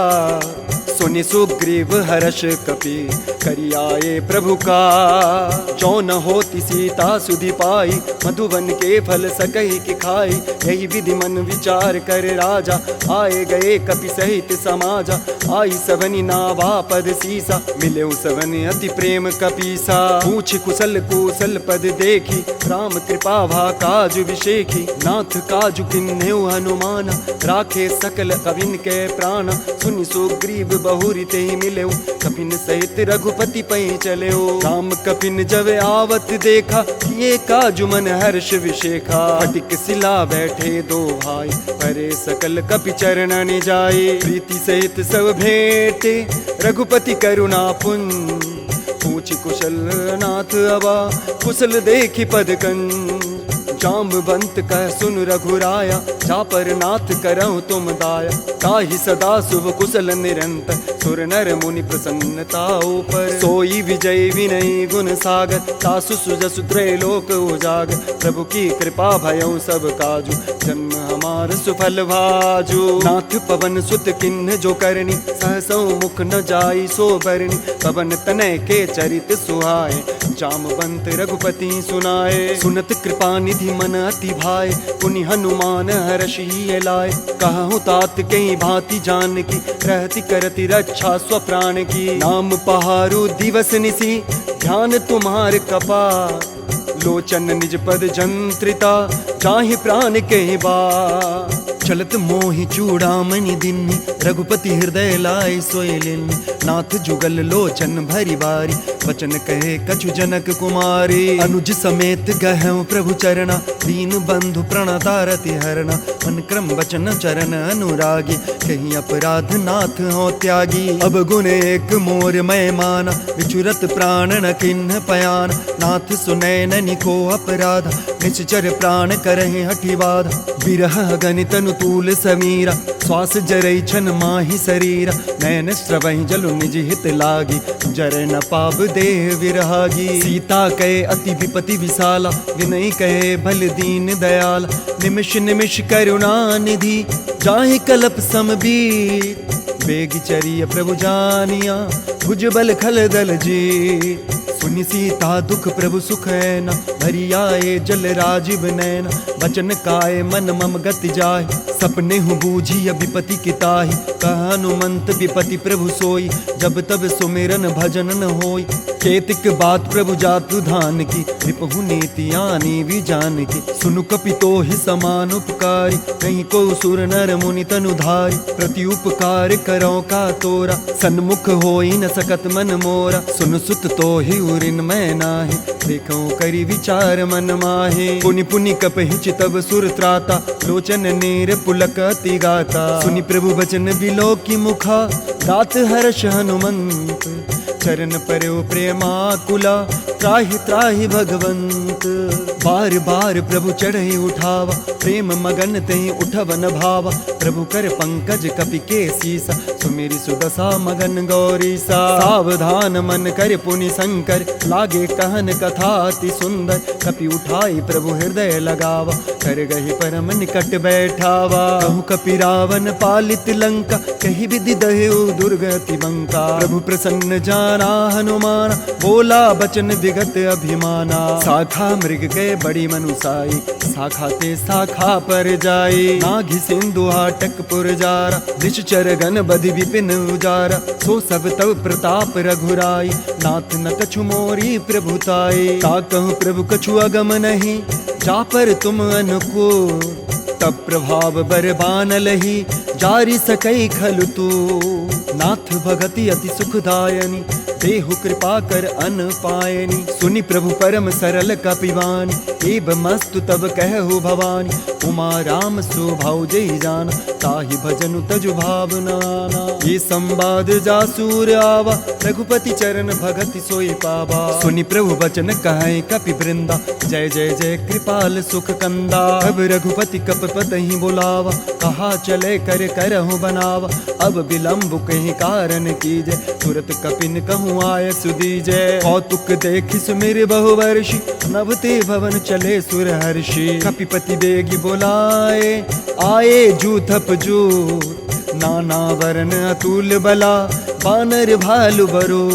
सुनि सुग्रीव हर्ष कपि, करि आए प्रभु का। जो न होती सीता सुधि पाई, मधुवन के फल सकहि कि खाई, यही विधि मन विचार कर राजा, आए गए कपि सहित समाजा। आई सवनि नावा पद सीसा, मिले सवनि अति प्रेम कपीसा। पूछ कुशल कुशल पद देखी, राम कृपा भा काजु विशेखी, नाथ काजु किन्हेउ हनुमान, राखे सकल कविन के प्राण। सुनि सुग्रीव बहुरी ते मिले, कपिन सहित रघुपति पै चले। राम कपिन जब आवत देखा, किए काजु मन हर्ष विशेखा। फटिक सिला बैठे दो भाई, परे सकल कपि चरणन जाए। प्रीति सहित सब भेटे, रघुपति करुणा पुंज, पूछ कुशल नाथ अबा, कुशल देखि पद कंज। जाम्बवंत कह सुन रघुराया, जा पर नाथ करहु तुम दाया। ताहि सदा शुभ कुशल निरंतर, सुर नर मुनि प्रसन्नता ऊपर। सोई विजय विनय गुण सागर, तासु सुजसु त्रैलोक उजागर। प्रभु की कृपा भयउ सब काजू, जन्म हमार सुफल भाजू। नाथ पवन सुत किन्ह जो करनी, सहसौ मुख न जाई सो बरनी। पवन तनय के चरित सुहाए, जामवंत रघुपति सुनाए। सुनत कृपा निधि मन अति भाए, पुनि हनुमान हर्षि लाए। कहूँ तात कई भांति जान की, रहति करति रक्षा स्वप्राण की। नाम पहारु दिवस निसी, ध्यान तुम्हार कपार। लोचन निज पद जंत्रिता, जाहि प्राण के बा। चलत मोहि चूड़ामणि दिन्नि, रघुपति हृदय लाय सोय लेन्नि। नाथ जुगल लोचन भरी बारी, वचन कहे कछु जनक कुमारी। अनुज समेत गहऊ प्रभु चरणा, दीन बंधु प्रणतारति हरणा। मन क्रम वचन चरण अनुरागी, कहीं अपराध नाथ हो त्यागी। अब गुण एक मोर मैं माना, विचुरत प्राण न किन्ह पयान। नाथ सुनय ननि को अपराध, निश्चर प्राण करहि हठि बाधा। बिरह गणित अनुतूल समीरा, श्वास जरई छन माहि शरीरा। नैन स्रवहि जलु निज हित लागी, जर न पाव देह विरहागी। सीता कहे अति विपति विशाला, विनय कहे भल दीन दयाल। निमिष निमिष करुणा निधि, जाहि कलप समबीर। बेगी चरिय प्रभु जानिया, भुज बल खल दल जी। सुनि सीता दुख प्रभु सुख हैना, भरी आए जल राजीव नैना। बचन काय मन मम गति जाय, सपने हूँ बूझी विपति किताहि। कह हनुमंत विपति प्रभु सोई, जब तब सुमिरन भजन न होई। केतिक बात प्रभु जातु धान की, रिपहु नीति आनी भी जान की। सुनु कपितो ही समान उपकारी, कहीं को सुर नर मुनि तनुधारी। प्रति उपकार करो का तोरा, सन्मुख होई न सकत मन मोरा। सुन सुत तो ही उरिन मैं नाही, देखो करी विचार मन माहे। पुनि पुनि कपहि चितव सुर त्राता, लोचन नीर पुलक अति गाता। सुनि प्रभु बचन बिलो की मुखा, दात हर्ष हनुमंत। चरण पर्यो प्रेमाकुला, त्राहि त्राहि भगवंत। बार बार प्रभु चढ़े उठावा, प्रेम मगन तेहि उठव न भावा। प्रभु कर पंकज कपि के सीसा, सुमेरी सुदशा मगन गौरीसा। सावधान मन कर पुनि शंकर, लागे कहन कथा अति सुंदर। कपि उठाई प्रभु हृदय लगावा, कर गहि परम निकट बैठावा। कहु कपि रावण पालित लंका, कहि विधि दहेउ दुर्गति बंका। प्रभु प्रसन्न जाना हनुमान, बोला बचन विगत अभिमाना। शाखा मृग गए बड़ी मनुसाई, शाखा ते शाखा पर जाई। नाघि सिंधु हाटक पुरजारा, निश्चर गण बधि विपिन उजारा। सो सब तव प्रताप रघुराई, नाथ न कछु मोरी प्रभुताई। ता कहूँ प्रभु कछु अगम नहीं, जा पर तुम अनुकूल। तब प्रभाव बरबान लही, जारी सकई खलु तू। नाथ भगति अति सुखदायनी, देहु कृपा कर अन पायनी। सुनि प्रभु परम सरल कपिवानी, एव मस्तु तब कहु भवानी। उमा राम स्वभाव जय जाना, ताहि भजनु तजु भावना। ये संवाद जासूर आवा, रघुपति चरण भगति सोई पावा। सुनि प्रभु बचन कहे कपि वृंदा, जय जय जय कृपाल सुख कंदा। अब रघुपति कपपतहि बुलावा, कहा चले कर करहु बनावा। अब विलम्ब कहीं कारण कीजय, तुरत कपिन कहूँ आय सुदीजय। कौतुक देखि सुमिर बहुवर्षि, नभ ते भवन चले सुर हर्षि। कपिपति बेगी बोलाए, आए जूथप जूथ। नाना वर्ण अतुल बला, बानर भालु बरो।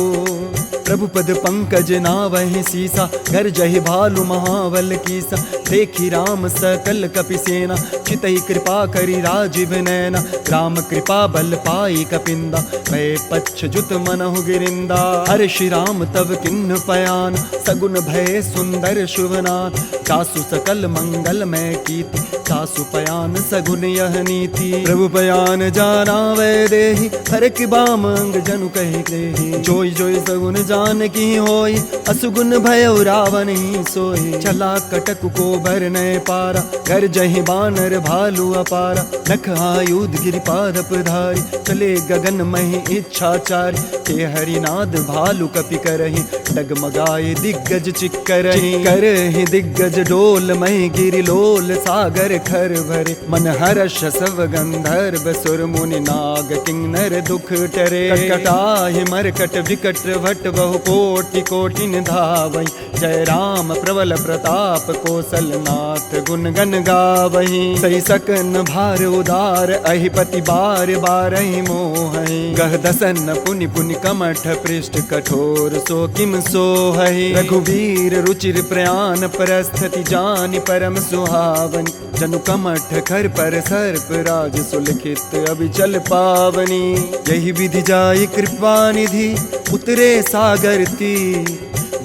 प्रभु पद पंकज नावहि सीसा, घर जहि भालु महाबल कीसा। देखी राम सकल कपि सेना, चितहि कृपा करि राजीव नैना। राम कृपा बल पाई कपिंदा, भय पच्छ जुत मनहु गिरिंदा। हर श्री राम तब किन्ह पयान, सगुन भय सुंदर शुभनान। चासु सकल मंगल मैं कीति, चासु पयान सगुन यह नीति। प्रभु पयान जाना वै देहि, हर कि बाम अंग जनु कहि देहि। जोई जोई सगुन जानकी होई, असुगुन भयो रावण ही सोई। चला कटक को भरने पारा, कर जहि बानर भालू अपारा। नख आयुध गिरिपाद धारी, चले गगन महि इच्छाचारी। के हरिनाद भालु कपि करहि, डगमगाए दिग्गज चिक्करहि। करहि दिग्गज डोल महि गिरिलोल, सागर खर भरे। मन हर्ष सब गंधर्व सुर मुनि नाग, किन्नर दुख टरे। कटकटाहि मरकट विकट भट, बहु कोटि कोटिन धावै। जय राम प्रबल प्रताप, कौशल नाथ गुण गन गावहि। सही सकन भार उदार, अहिपति बार बारहि मोहहि। गह दसन पुनि पुनि कमठ, पृष्ठ कठोर सो किम सोहहि। रघुवीर रुचिर प्रयान, परस्थिति जानि परम सुहावनि। जनु कमठ खर पर सर्प राज, सुलिखित अभिचल पावनी। यही विधि जाई कृपा निधि, उतरे सागर तीर।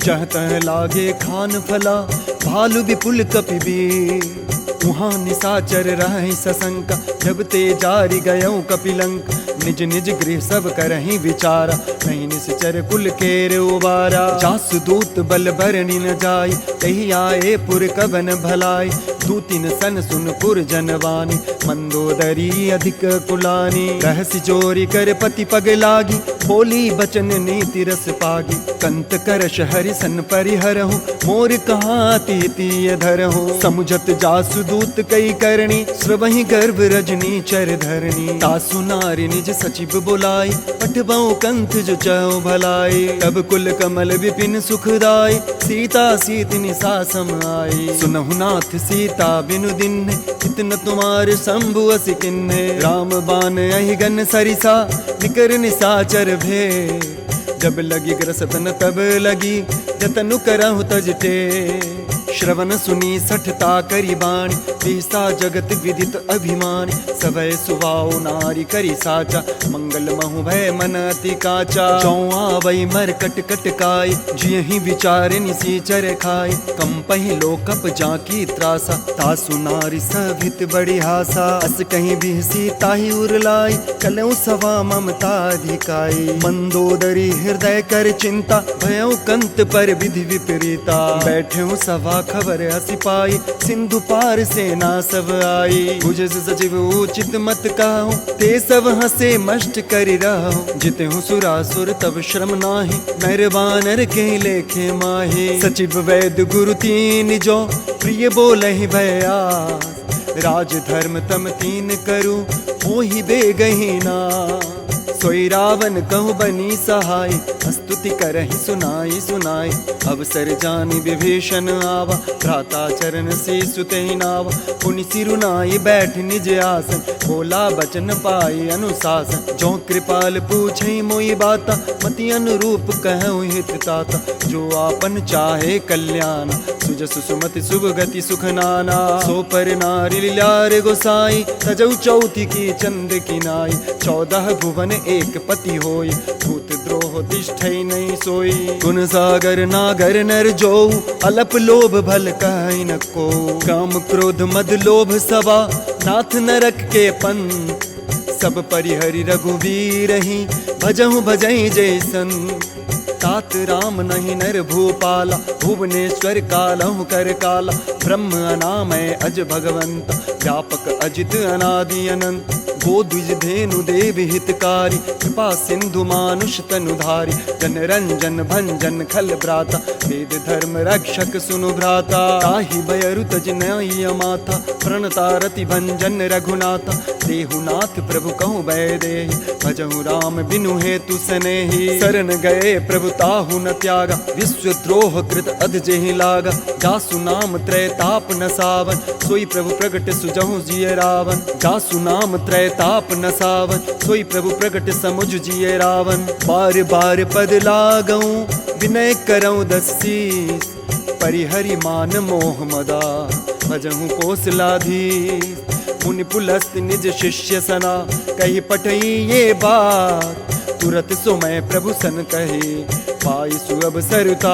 जह तह लागे खान फला, भालु विपुल कपि बीर। वहाँ निशाचर रहि सशंका, जब ते जारि गयौ कपिलंक। निज निज गृह सब करहि विचारा, नहीं निश्चर कुल केर उबारा। जासु दूत बल भरनि न जाई, तहि आए पुर कवन भलाई। दूतिन सन सुन पुर जनवानी, मंदोदरी अधिक कुलानी। रहसि चोरी कर पति पग लागी, बोली बचन नीति रस पागी। कंत करश हरि सन परिहरहु, मोर कहाँ तीय धरहु। समुझत जासु दूत कई करणी, श्रवहि गर्भ रजनी चर धरणी। तासु नारी निज सचिव बुलाई, पठबऊ कंथ जो चौ भलाई। तब कुल कमल विपिन सुखदाई, सीता सीत निसा सम आई। सुनहु नाथ सीता बिनु दिन्हे, इतन तुम्हारे शंभु अस किन्हे। राम बान अहिगन सरिसा, निकर निसाचर भे। जब लगी ग्रसतन तब लगी, जतनु करहु तजटे। श्रवण सुनी सठता करी बाणी, तीसा जगत विदित अभिमानी। सवै सुभाव नारी करी साचा, मंगल महु भय मन अति काचा। चौआ वै मर कट कट काई, जियहि विचार निसीचर खाई। कंपहि लोकप जाकी त्रासा, तासु नारी सभित बड़ी हासा। अस कहीं बिहसी ताहि उरलाई, कलऊ सवा ममता अधिकाई। मंदोदरी हृदय कर चिंता, भयउ कंत पर विधि विपरीता। बैठे सभा खबर हसी पाई, सिंधु पार सेना सब आई। बुझस सचिव उचित मत कहूँ, ते सब हंसे मष्ट करि रहूँ। जिते हूँ सुरासुर तब श्रम नाही, नर बानर के लेखे माही। सचिव वैद्य गुरु तीन जो, प्रिय बोलहि भयास। राज धर्म तम तीन करूँ, मोहि बेगहि ना। सोई रावण कहु बनी सहाय, स्तुति करहि सुनाई सुनाई। अवसर जानि विभीषण आवा, भ्राता चरण से सुतहि नावा। पुनि सिरुनाई बैठ निज आसन, बोला बचन पाई अनुशासन। जो कृपाल पूछई मोई बाता, मति अनुरूप कहूँ हित ताता। जो आपन चाहे कल्याण, सुजस सुमति शुभ गति सुख नाना। सो पर नारी लीलार गोसाई, तजौ चौथी की चंद की नाई। 14 भुवन एक पति होय, भूत द्रोह तिष्ठै नहीं सोई। गुण सागर नागर नर जो, अलप लोभ भल कहै न को। काम क्रोध मद लोभ सवा, नाथ नरक के पंथ। सब परिहरि रघुवीर ही, भजहु भजई जैसन। तात राम नहीं नर भूपाला, भुवनेश्वर कालहु कर काला। ब्रह्म अनामय अज भगवंत, व्यापक अजित अनादि अनंत। गो द्विज धेनु देव हितकारी, कृपा सिंधु मानुष तनुधारी। जन रंजन भंजन खल भ्राता, वेद धर्म रक्षक सुनु भ्राता। ताहि भयरु तजनय माथा, प्रणता रति भंजन रघुनाथा। देहुनाथ प्रभु कहु भय देहि, भजहु राम बिनु हेतु सनेहि। शरण गए प्रभु ताहु न त्यागा, विश्वद्रोह कृत अध जेहि लागा। जासु नाम त्रय ताप न सावन, सोई प्रभु प्रगट सुजहु जिय रावण। जासु नाम त्रय ताप न सावन, सोई प्रभु प्रगट समुझ जिय रावण। बार बार पद लागऊं, विनय करऊं 10 शीस। परिहरि मान मोह मदा, भजहु कौशलाधीश। मुनि पुलस्त निज शिष्य सना, कही पठई ये बात। तुरत सो मैं प्रभु सन कहे, पाई सुअब सरता।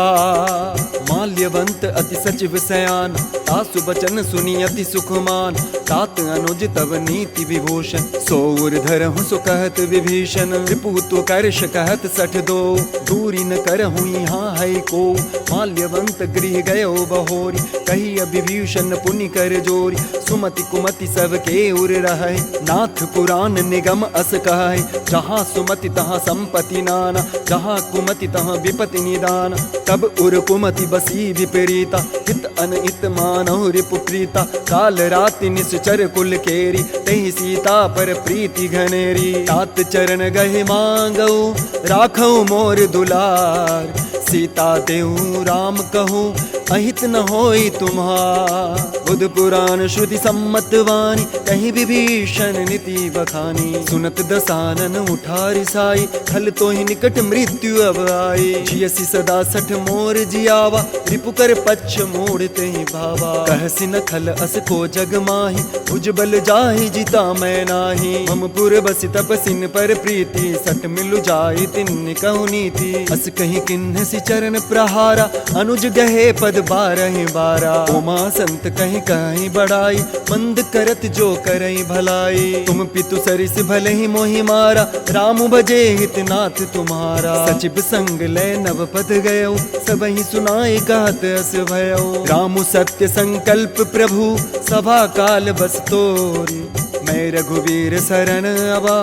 माल माल्यवंत अति सचिव सयान, तासु बचन सुनी अति सुखमान। तात अनुज तव नीति विभूषण, सोर धरहु सो कहत विभीषण। रिपु तो कर्ष कहत सठ दो, दूरी न करहु यहाँ है को। माल्यवंत गृह गयो बहोरी, कही विभीषण पुनि कर जोरी। सुमति कुमति सब के उर रहे, नाथ पुराण निगम अस कहे। जहाँ सुमति तहाँ संपत्ति नाना, जहाँ कुमति तहाँ विपति निदान। तब उर कुमति बसी विपरीता, हित अनहित मानहु रिपु प्रीता। काल राति निश्चर कुल केरी, तही सीता पर प्रीति घनेरी। तात चरण गहे मांगऊ, राखऊ मोर दुलार। सीता देहु राम कहूँ, अहित न होई तुम्हार। बुध पुराण श्रुति सम्मत वाणी, कहीं विभीषण नीति बखानी। सुनत दसानन उठा रिसाई, खल तो ही निकट मृत्यु अब आई। जियसि सदा सठ मोर जियावा, रिपु कर पक्ष मोड़ते ही भावा। कहसि न खल अस को जग माही, भुजबल जाहि जिता मैं नाही। मम पुर बसि तपसिन पर प्रीति, सठ मिलु जाहि तिन्नि कहु नीति। अस कहीं किन्ह सि चरण प्रहारा, अनुज गहे पद 12 उमा संत कहीं कहीं बड़ाई। मंद करत जो करई भलाई, तुम पितु सरिस भले ही मोहि मारा। राम भजे हितनाथ तुम्हारा, सचिव संग ले नव पद गयो। सब ही सुनाई कहत अस भयो। रामु सत्य संकल्प प्रभु, सभा काल बस तोरी। मैं रघुवीर शरण अबा,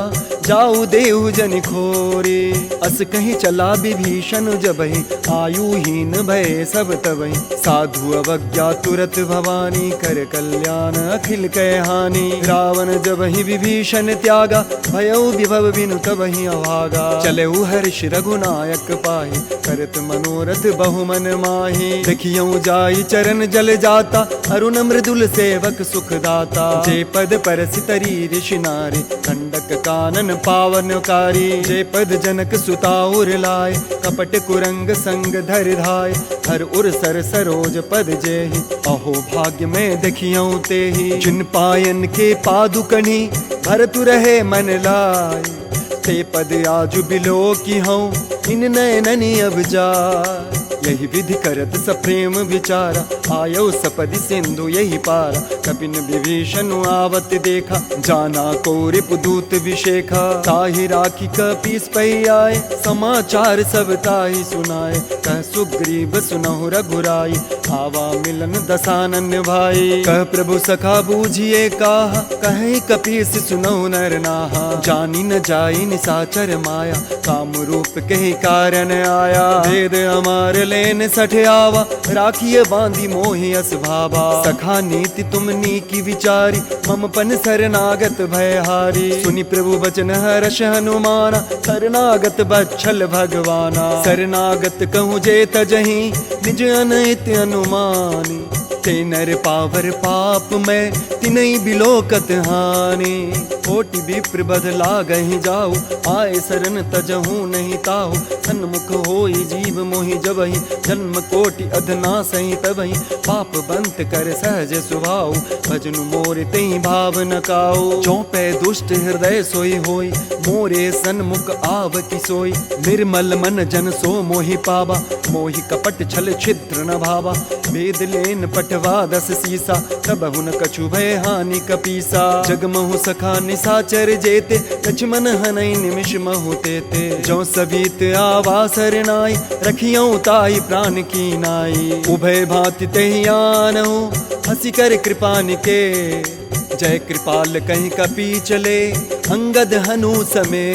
जाऊ देहु जनि खोरे। अस कहीं चला विभीषण जबहि, आयुहीन भय सब तबहि। साधु अवज्ञा तुरत भवानी, कर कल्याण अखिल कह हानि। रावण जबहि विभीषण त्यागा, भयउ विभव बिनु तबहि अभागा। चलेउ हर्ष रघुनायक पाहि, करत मनोरथ बहुमन माहि। देखियऊ जाई चरण जल जाता, अरुण मृदुल सेवक सुखदाता। जे पद परसि तरी ऋषि नारी, खंडक कानन पावनकारी। जे पद जनक सुताउर लाए, कपट कुरंग संग धर धाय। हर उर सर सरोज पद जेहि, अहो भाग्य में देखियऊ तेहि। जिन पायन के पादुकनी, भरतु रहे मन लाय। ते पद आजु बिलो की हूँ, इन नयननि अब जाय। यही विधि करत सप्रेम विचारा, आयो सपदि सिंधु यही पारा। कपिन विभीषण आवत देखा, जाना को रिपुदूत विशेखा। ताहि राखी कपीस पै आए, समाचार सब ताहि सुनाए। कह सुग्रीव सुनहु रघुराई, आवा मिलन दसानन भाई। कह प्रभु सखा बूझिए काहा, कहीं कपीस सुनहु नर नाहा। जानी न जाई निसाचर माया, काम रूप कही कारण आया। वेद अमार लेन सठ आवा, राखिए बांधी मोहि अस भावा। सखा नीति तुम नीकी विचारी, मम पन शरणागत भयहारी। सुनि प्रभु बचन हर्ष हनुमाना, शरणागत बच्छल भगवाना। शरणागत कहूँ जे तजहि, निज अनहित अनुमानी। ते नर पावर पाप में, तिनहि बिलोकत हानि। कोटि विप्र बध लागहि जाऊ, आए शरण तजहु नहीं ताहु। सन्मुख होई जीव मोहि जबहि, जन्म कोटि अधनासहि तबहि। पाप बंत कर सहज स्वभाव, भजनु मोर तेहि भाव न काऊ। चौपे दुष्ट हृदय सोई होई, मोरे सन्मुख आव की सोई। निर्मल मन जन सो मोहि पावा, मोहि कपट छल छिद्र न भावा। वेद लेन पठवा 10 सीसा, तबहु न कछु भय हानि कपीसा। जगमहु सखा निसाचर जेते, लक्ष्मण हनई निमिष महु तेते। जो सबीत आवा सरनाई, रखियऊ ताई प्राण की नाई। उभय भांति तेहि आनहु, हंसी कर कृपा निके। जय कृपाल कहीं कपी चले, अंगद हनु समे।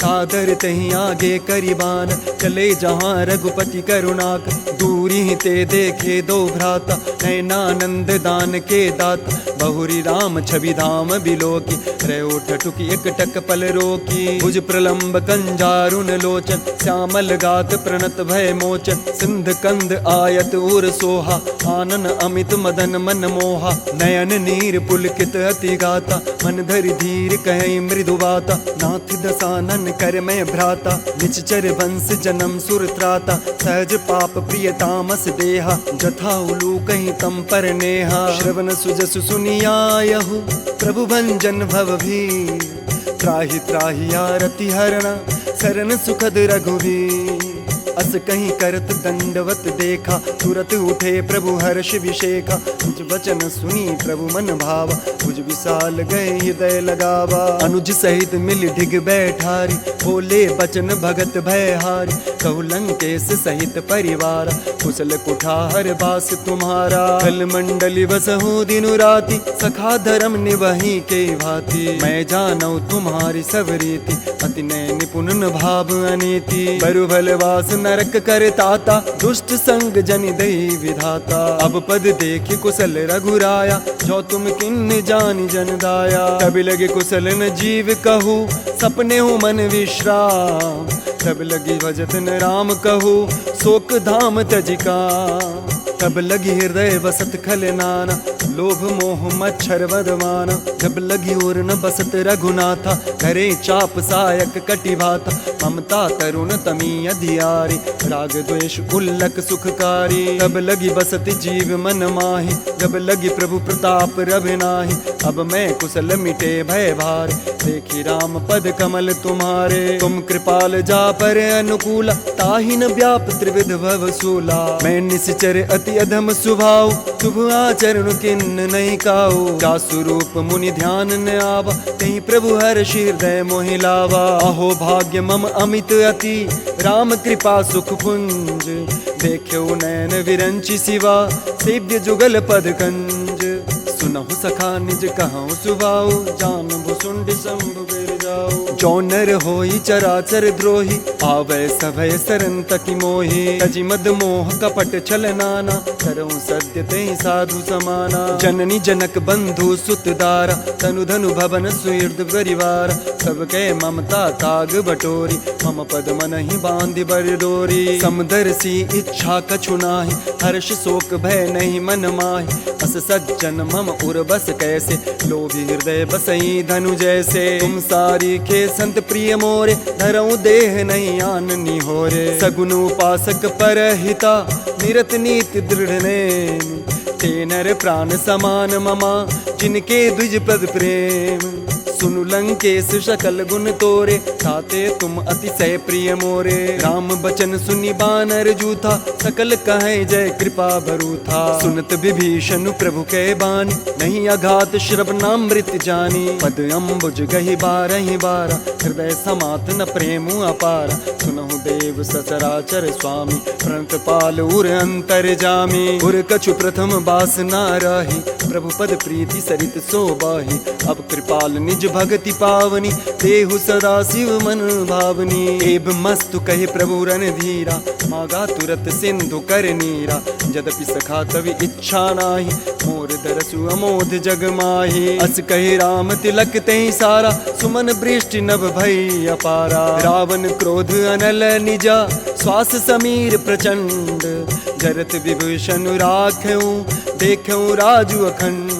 सादर तहीं आगे करीबान, चले जहाँ रघुपति करुणाक। दूरी ते देखे दो भ्राता, नैनानंद दान के दाता। बहुरी राम छवि धाम बिलोकी, रयो ठठुकी एक टक पल रोकी। भुज प्रलंब कंजारुन लोचन, श्यामल गात प्रणत भय मोचन। सिंध कंद आयत उर सोहा, आनन अमित मदन मन मोहा। नयन नीर पुलकित अति गाता, मन धरि धीर कहीं मृदु बाता। नाथ दसानन कर मैं भ्राता, निश्चर वंश जन्म सुर त्राता। सहज पाप प्रिय तामस देहा, जथा उलू कहीं तम पर नेहा। श्रवण सुजसु सुनियायहु, प्रभु भंजन भव भीर। त्राहि त्राहि आरति हरणा, शरण सुखद रघुवीर। अस कहीं करत दंडवत देखा, तुरत उठे प्रभु हर्ष विषेका। निज वचन सुनी प्रभु मन भावा, भुज विशाल गए हृदय लगावा। अनुज सहित मिल ढिग बैठारी, बोले बचन भगत भयहारी। कहु लंकेश सहित परिवार, कुशल कुठार बास तुम्हारा। कल मंडली बसहु दिनु राति, सखा धर्म निवही के भांति। मैं जानऊ तुम्हारी सब रीति, अति नय निपुण भाव अनीति। बरु भलवास नरक कर ताता, दुष्ट संग जन दई विधाता। अब पद देखि कुशल रघुराया, जो तुम किन्न जानि जन दाया। तब लगे कुशल न जीव कहू, सपने हूँ मन विश्राम। तब लगी भजत न राम कहू, शोक धाम तजिका। तब लगी हृदय बसत खल नाना, लोभ मोह मच्छर बदमाना। जब लगी उर न बसत रघुनाथा, करे चाप सायक कटि भाता। ममता तरुण तमी अधियारी, राग द्वेष उल्लक सुखकारी। तब लगी बसत जीव मन माहि, जब लगी प्रभु प्रताप रघुनाहि। अब मैं कुशल मिटे भय भार, देखी राम पद कमल तुम्हारे। तुम कृपाल जा पर अनुकूला, ताहि न व्याप त्रिविध भव सूला। मैं निश्चर अति अधम स्वभाव, शुभ आचरण किन्न नहीं काऊ। जा स्वरूप मुनि ध्यान न आवा, कहीं प्रभु हर्ष हृदय मोहि लावा। अहो भाग्य मम अमित अति, राम कृपा सुख पुंज। देख्यो नयन विरंचि सिवा, सेव्य जुगल पद कंज। सुनहु सखा निज कहूँ सुभाऊ, जान भुसुंड शंभु गिर जाऊ। जो नर होई चराचर द्रोही, आवे सभय सरन तकी मोही। तजि मद मोह कपट छल नाना, करऊँ सत्य ते साधु समाना। जननी जनक बंधु सुत दारा, तनु धनु भवन सुहृद परिवार। सबके ममता ताग बटोरी, मम पद मन ही बांधि बर डोरी। समदर्शी इच्छा कछु नाहि, हर्ष शोक भय नहीं मन माहि। अस सज्जन मम उर बस कैसे, लोभी हृदय बसई धनु जैसे। तुम सारी के संत प्रिय मोरे, धरऊँ देह नहीं आननी होरे। सगुन उपासक परहिता, निरत नीति दृढ़ नेम। ते नर प्राण समान ममा, जिनके द्विज पद प्रेम। सुनु लंकेश सकल गुण तोरे, ताते तुम अतिशय प्रिय मोरे। राम बचन सुनि बानर जूथा, सकल कहे जय कृपा बरूथा। सुनत विभीषण प्रभु के बानी, नहीं अघात श्रवणामृत जानी। पद अम्बुज गहि बारहि बारा, हृदय समात न प्रेम अपारा। सुनहु देव सचराचर स्वामी, प्रणत पाल उर अंतर जामी। उर कछु प्रथम बास ना रही, प्रभु पद प्रीति सरित सोबाही। अब कृपाल निज भगति पावनी, देहु सदा शिव मन भावनी। एब मस्तु कहे प्रभु रणधीरा, मागा तुरत सिंधु कर नीरा। यद्यपि सखा तवि इच्छा नाही, मोर दरसु अमोध जग माही। अस कहे राम तिलक तेहि सारा, सुमन वृष्टि नभ भई अपारा। रावण क्रोध अनल निजा, श्वास समीर प्रचंड। जरत विभूषण राख्यूं, देखूं राजु अखंड।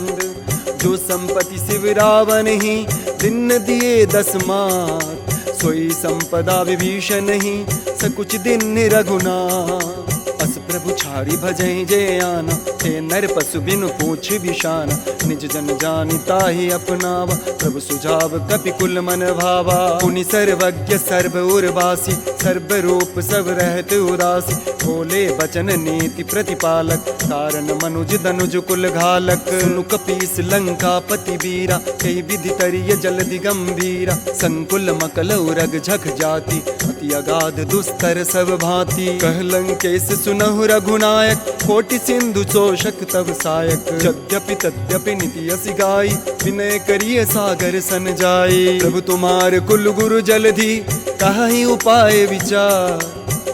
जो संपत्ति शिव रावण ही, दिन दिए 10 मात। सोई संपदा विभीषण ही, सकुच दिन रघुनाथ। अस प्रभु छाड़ी भजई जे आना, ते नर पशु बिनु पूछ बिशाना। निज जन जानिता ही अपनावा, प्रभु सुझाव कपि कुल मन भावा। पुनि सर्वज्ञ सर्व उर्वासी, सर्व रूप सब रहत उदासी। बोले बचन नीति प्रतिपालक, कारण मनुज दनुज कुल घालक। सुनु कपीस लंका पति वीरा, कई विधि तरिय जलधि गंभीरा। संकुल मकल उरग झक जाति, अति अगाध दुस्तर सब भांति। कह लंकेश सुनहु रघुनायक, कोटि सिंधु चोषक तब सायक। यद्यपि तद्यपि नीति असि गाई, विनय करिय सागर सन जाई। प्रभु तुम्हार कुल गुरु जलधि, कहि उपाय विचार।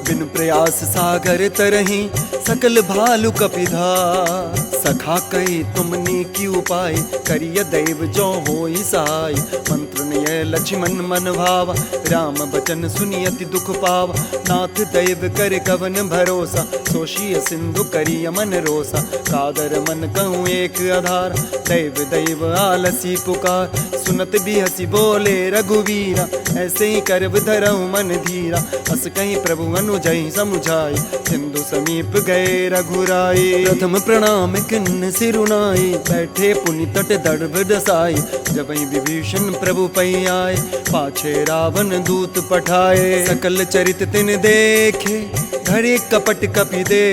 बिन प्रयास सागर तरही, सकल भालु कपिधार। सखा कही तुमने की उपाय, करिय दैव जो होई सहाय। मंत्र निय लक्ष्मण मन भावा, राम बचन सुनियति दुख पावा। नाथ दैव कर कवन भरोसा, सोशिय सिंधु करिय मन रोसा। कादर मन कहूँ एक आधार, दैव दैव आलसी पुकार। सुनत भी हसी बोले रघुवीरा, ऐसे ही करब धरहु मन धीरा। अस कहीं प्रभु अनुजहि समुझाई, सिंधु समीप गए रघुराई। प्रथम प्रणाम खिन्न सिरुनाई, बैठे पुनि तट दर्भ दसाई। जब विभीषण प्रभु पै आए, पाछे रावण दूत पठाए। सकल चरित तिन देखे, धरे कपट कपि दे।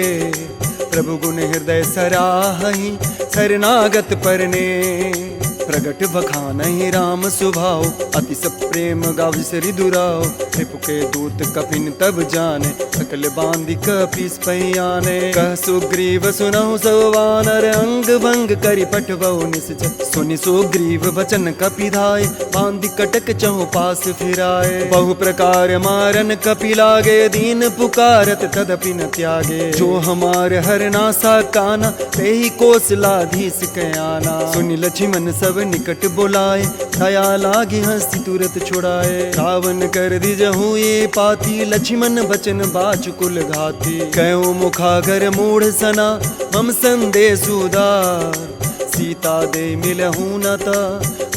प्रभु गुण हृदय सराहहि, शरणागत परने। प्रगट बखानहि राम सुभाव, अति प्रेम गाविसरि दुराव। रिपु के दूत कपिन तब जाने, सकल बांधि कपीस पहियाने। कह सुग्रीव सुनहु सब वानर, अंग भंग करि पठबहु निश्चर। सुनि सुग्रीव बचन कपि धाय, बांधि कटक चहु पास फिराए। बहु प्रकार मारन कपि लागे, दीन पुकारत तदपि न त्यागे। जो हमार हरनासा काना, तेहि कौशलाधीश कयाना। सुनि लक्ष्मण सब निकट बुलाए, दया लागी हंसी तुरत छुड़ाए। रावण कर दिजहु ये पाती, लक्ष्मण बचन बाचुकुल घाती। कयो मुखागर मूढ़ सना, मम संदेश उदार। सीता दे मिलहु न ता,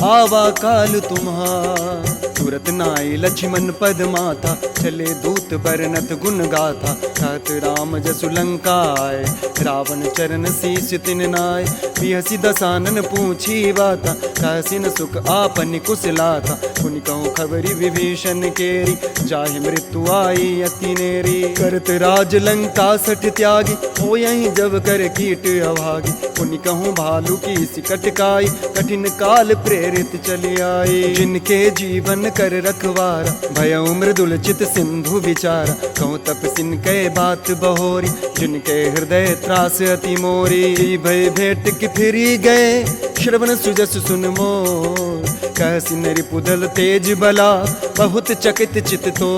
आवा काल तुम्हार। तुरत नाई लक्ष्मण पद माथा, चले दूत बरनत गुण गाथा। कहत राम जसु लंका आए, रावण चरण शीश तिन नाय। बिहसी दसानन पूछी बाता, कहसी न सुख आपन कुशलाता। पुनि कहूँ खबरी विभीषण केरी, जाहि मृत्यु आई अति नेरी। करत राज लंका सठ त्यागी, हो यहीं जब कर कीट अभागी। पुनि कहूँ भालू की सिकट काई, कठिन काल प्रेरित चली आई। जिनके जीवन कर रखवारा, भयउ मृदुल चित सिंधु विचारा। कहूँ तपसिन कै बात बहोरी, जिनके हृदय त्रास अति मोरी। भय भेंट कि फिरी गए, श्रवण सुजस सुन मोर। कहसी रिपुदल तेज बला, बहुत चकित चित तो।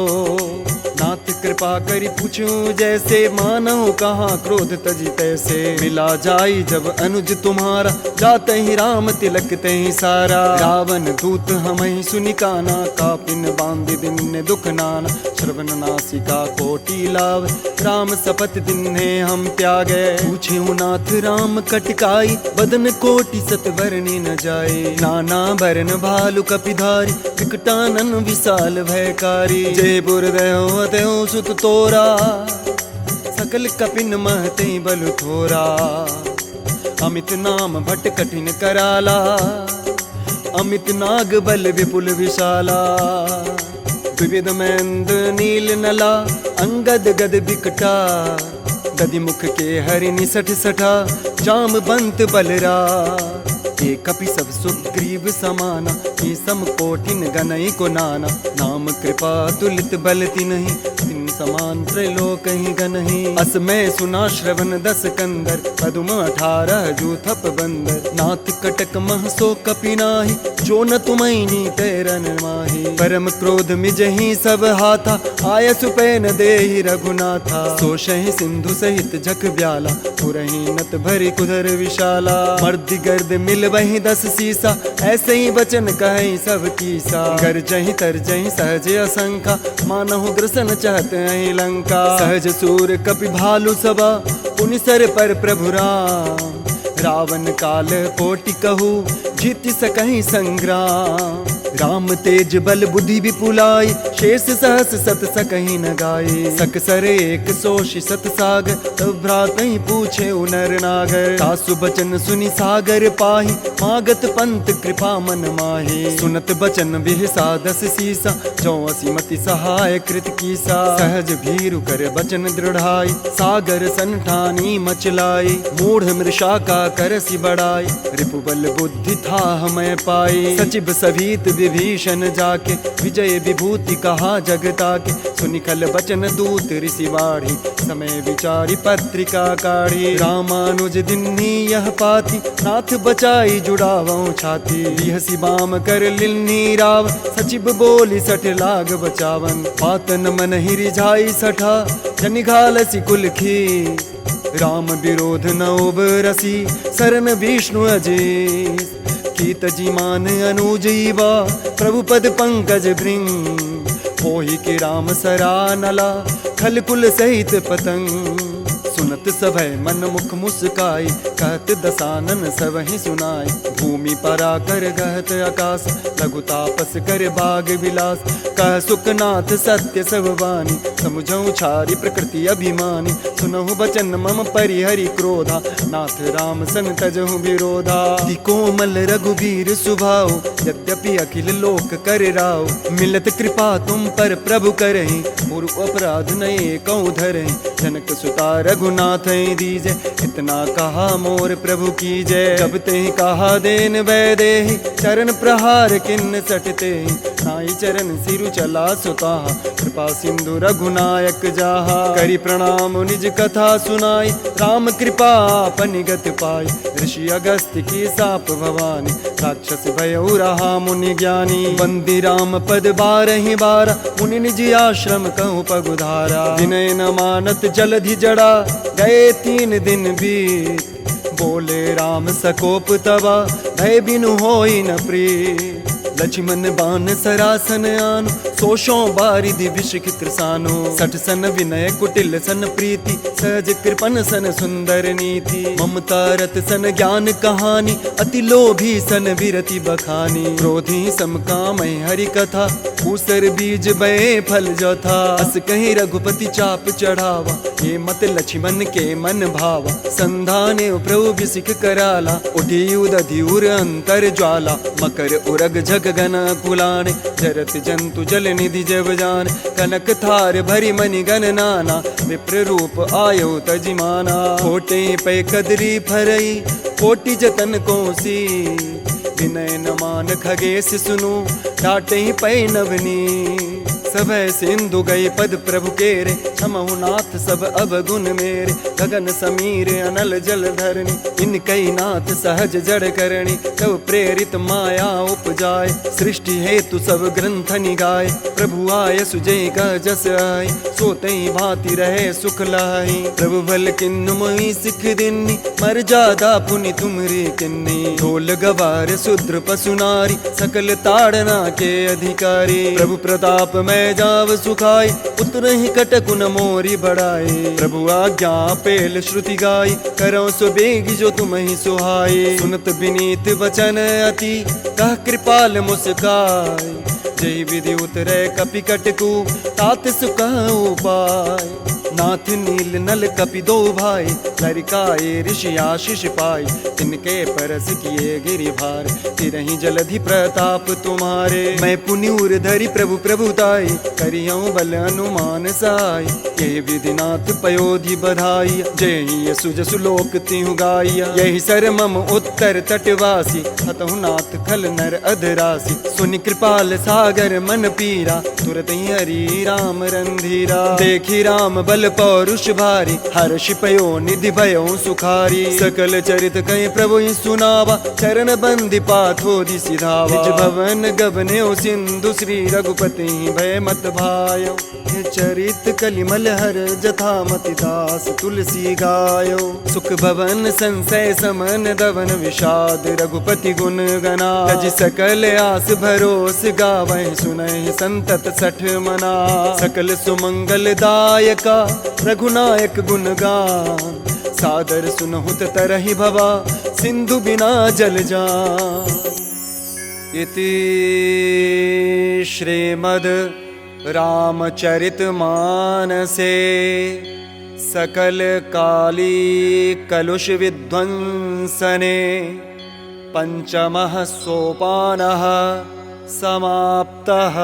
नाथ कृपा करी पूछूं जैसे, मानहु कहाँ क्रोध तजी तैसे। मिला जाई जब अनुज तुम्हारा, जाते ही राम तिलक तहि सारा। रावण दूत हमहि सुनि काना, कापिन बांधि दिन दुख नाना। श्रवण नासिका कोटि लाभ, राम सपत दिन्हे हम त्यागे। पूछे नाथ राम कटकाई, बदन कोटि सत बरनी न जाए। नाना बरन भालु कपिधारी, विकटानन विशाल भयकारी। जय बुरदयो त्यों सुत तोरा, सकल कपिन महते बल थोरा। अमित नाम भट कठिन कराला, अमित नाग बल विपुल विशाला। विविध मैंद नील नला, अंगद गद बिकटा। गदि मुख के हरि निसठ सठा, जाम बंत बलरा। ये कपि सब सुग्रीव समाना, ये सम कोटिन गनई को नाना। नाम कृपा तुलित बल तिन्हि, तिन समान त्रैलोक ही गनहि। अस मैं सुना श्रवण दस कंदर, पदुम 18 जूथप बंदर। नाथ कटक मह सो कपि नाही, जो न तुमैनी तैरन माही। परम क्रोध मिजहि सब हाथा, आय सुपैन देहि रघुनाथा। सोषहि सिंधु सहित जख ब्याला, पुरहि नत भरि कुधर विशाला। मर्दि गर्द मिल वही 10 सीसा, ऐसे ही वचन कहीं सब कीसा। गरजहि तरजहि सहज असंखा, मानहु ग्रसन चहत अहि लंका। सहज सूर कपि भालु सबा, पुनि सर पर प्रभु राम। रावण काल कोटि कहू, जीति सकहि संग्राम। राम तेज बल बुद्धि विपुलाई, शेष सहस सत सकहि न गाये। सकसर एक सोषि सत सागर, तब भ्रातहि पूछे नर नागर। सासु बचन सुनि सागर पाहि, मागत पंत कृपा मन माहे। सुनत बचन बिहसा 10 सीसा, जो असीमति सहाय कृत कीसा। सहज भीरु कर बचन दृढ़ाई, सागर सन ठानी मचलाई। मूढ़ मृषा का करसि बढ़ाई, रिपुबल बुद्धि था मैं पाई। सचिव सभीत विभीषण जाके, विजय विभूति कहा जगता के। सुनिखल बचन दूत ऋषि बाढ़ी, समय विचारी पत्रिका काढ़ी। रामानुज दिन्ही यह पाती, नाथ बचाई जुड़ावों छाती। बिहसी बाम कर लिन्ही राव, सचिव बोली सठ लाग बचावन। पातन मन ही रिझाई सठा, जनिघालसी कुल खी। राम विरोध न उबरसी, शरण विष्णु अजीस। कीत जी मान अनुजीवा, प्रभु पद पंकज भृंग। होहि कि राम सरा नला, खल कुल सहित पतंग। सुनत सभय मन मुख मुस्काई, कहत दसानन सबहि सुनाई। भूमि परा कर गहत आकाश, लघु तापस कर बाग विलास। कह सुखनाथ सत्य सब वाणी, समुझऊँ छारी प्रकृति अभिमानी। सुनहु बचन मम परिहरि क्रोधा, नाथ राम सन तजहु विरोधा। ति कोमल रघुबीर सुभाओ, यद्यपि अखिल लोक कर राओ। मिलत कृपा तुम पर प्रभु करहि, पूर्व अपराध नये कौ धरहि। जनक सुता रघुनाथ दीजे, इतना कहा मोर प्रभु कीजय। जब ते कहा देन वैदेहि, चरण प्रहार किन्न सटते। नाई चरण सिरु चला सुताहा, कृपा सिंधु रघुनायक जाहा। करि प्रणाम निज कथा सुनाई, राम कृपा पनिगत पाई। ऋषि अगस्त्य की साप भवानी, राक्षस भयउ रहा मुनि ज्ञानी। बंदी राम पद बारहि बारा, मुनि निज आश्रम कहूँ पगुधारा। विनय न मानत जलधि जड़ा, गए 3 दिन बीत। बोले राम सकोप तबा, भय बिनु होई न प्रीत। लक्ष्मण बान सरासन आनो, सोशों बारिधि विषिख त्रसानो। सठ सन विनय कुटिल सन प्रीति, सहज कृपन सन सुंदर नीति। ममता रत सन ज्ञान कहानी, अति लोभी सन विरति बखानी। क्रोधी समकामय हरि कथा, ऊसर बीज बये फल जोथा। अस कहीं रघुपति चाप चढ़ावा, ये मत लक्ष्मण के मन भावा। संधाने प्रभु विषिख कराला, उठी उदधि उर अंतर ज्वाला। मकर उरग झग गन कुलाने, जरत जंतु जल निधि जब जान। कनक थार भरी मणि गण नाना, विप्र रूप आयो तजिमाना। कोटे पे कदरी फरई, कोटि जतन कोसी। विनय न मान खगेश सुनु, डाटे पै नवनी। सब सिंधु गई पद प्रभु केरे, क्षमहु नाथ सब अवगुण मेरे। गगन समीर अनल जल धरणी, इनकई नाथ सहज जड़ करणी। तब प्रेरित माया उपजाय, सृष्टि हेतु सब ग्रंथ निगाय। प्रभु आय सुजय का जस आई, सोतई भांति रहे सुख लाई। प्रभु बल किन्नु मोहि सिख दिन्नी, मर जादा पुनि तुमरे किन्नी। ढोल गवार शूद्र पशु नारी, सकल ताड़ना के अधिकारी। प्रभु प्रताप में जाव सुखाई, उतरहि कटकु न मोरी बढ़ाई। प्रभु आज्ञा पेल श्रुति गाई, करो सो बेग जो तुम्हि सुहाई। सुनत विनीत वचन अति, कह कृपाल मुस्काई। जय विधि उतरे कपि कटकु, तात सुख उपाय। नाथ नील नल कपि दो भाई, लरिकाए ऋषि आशीष पाई। तिनके परस किए गिरिभार, तिरहि जलधि प्रताप तुम्हारे। मैं पुण्यूर धरि प्रभु प्रभुताई, करियऊँ बल अनुमान साई। ये विधिनाथ पयोधि बधाई, जय यशु जसु लोक तिहु गाई। यही सर मम उत्तर तटवासी, हतहु नाथ खल नर अधरासी। सुनि कृपाल सागर मन पीरा, तुरत ही हरि राम रंधीरा। देखी राम बल पौरुष भारी, हर्षि पयो निधि भयो सुखारी। सकल चरित कहीं प्रभु ही सुनावा, चरण बंदी पाथोधि सिधावा। निज भवन गबने सिंधु, श्री रघुपति भय मत भायो। चरित कलिमल हर जथा मति दास, तुलसी गायो। सुख भवन संशय समन दवन, विषाद रघुपति गुण गना। तज सकल आस भरोस, गावहि सुनहि संतत सठ मना। सकल सुमंगल दायका, रघुनायक गुण गान। सादर सुनहुत तरहि भवा, सिंधु बिना जल जान। इति श्रीमद् रामचरित मानसे, सकल काली कलुष विध्वंसने। पंचमः सोपानः समाप्तः।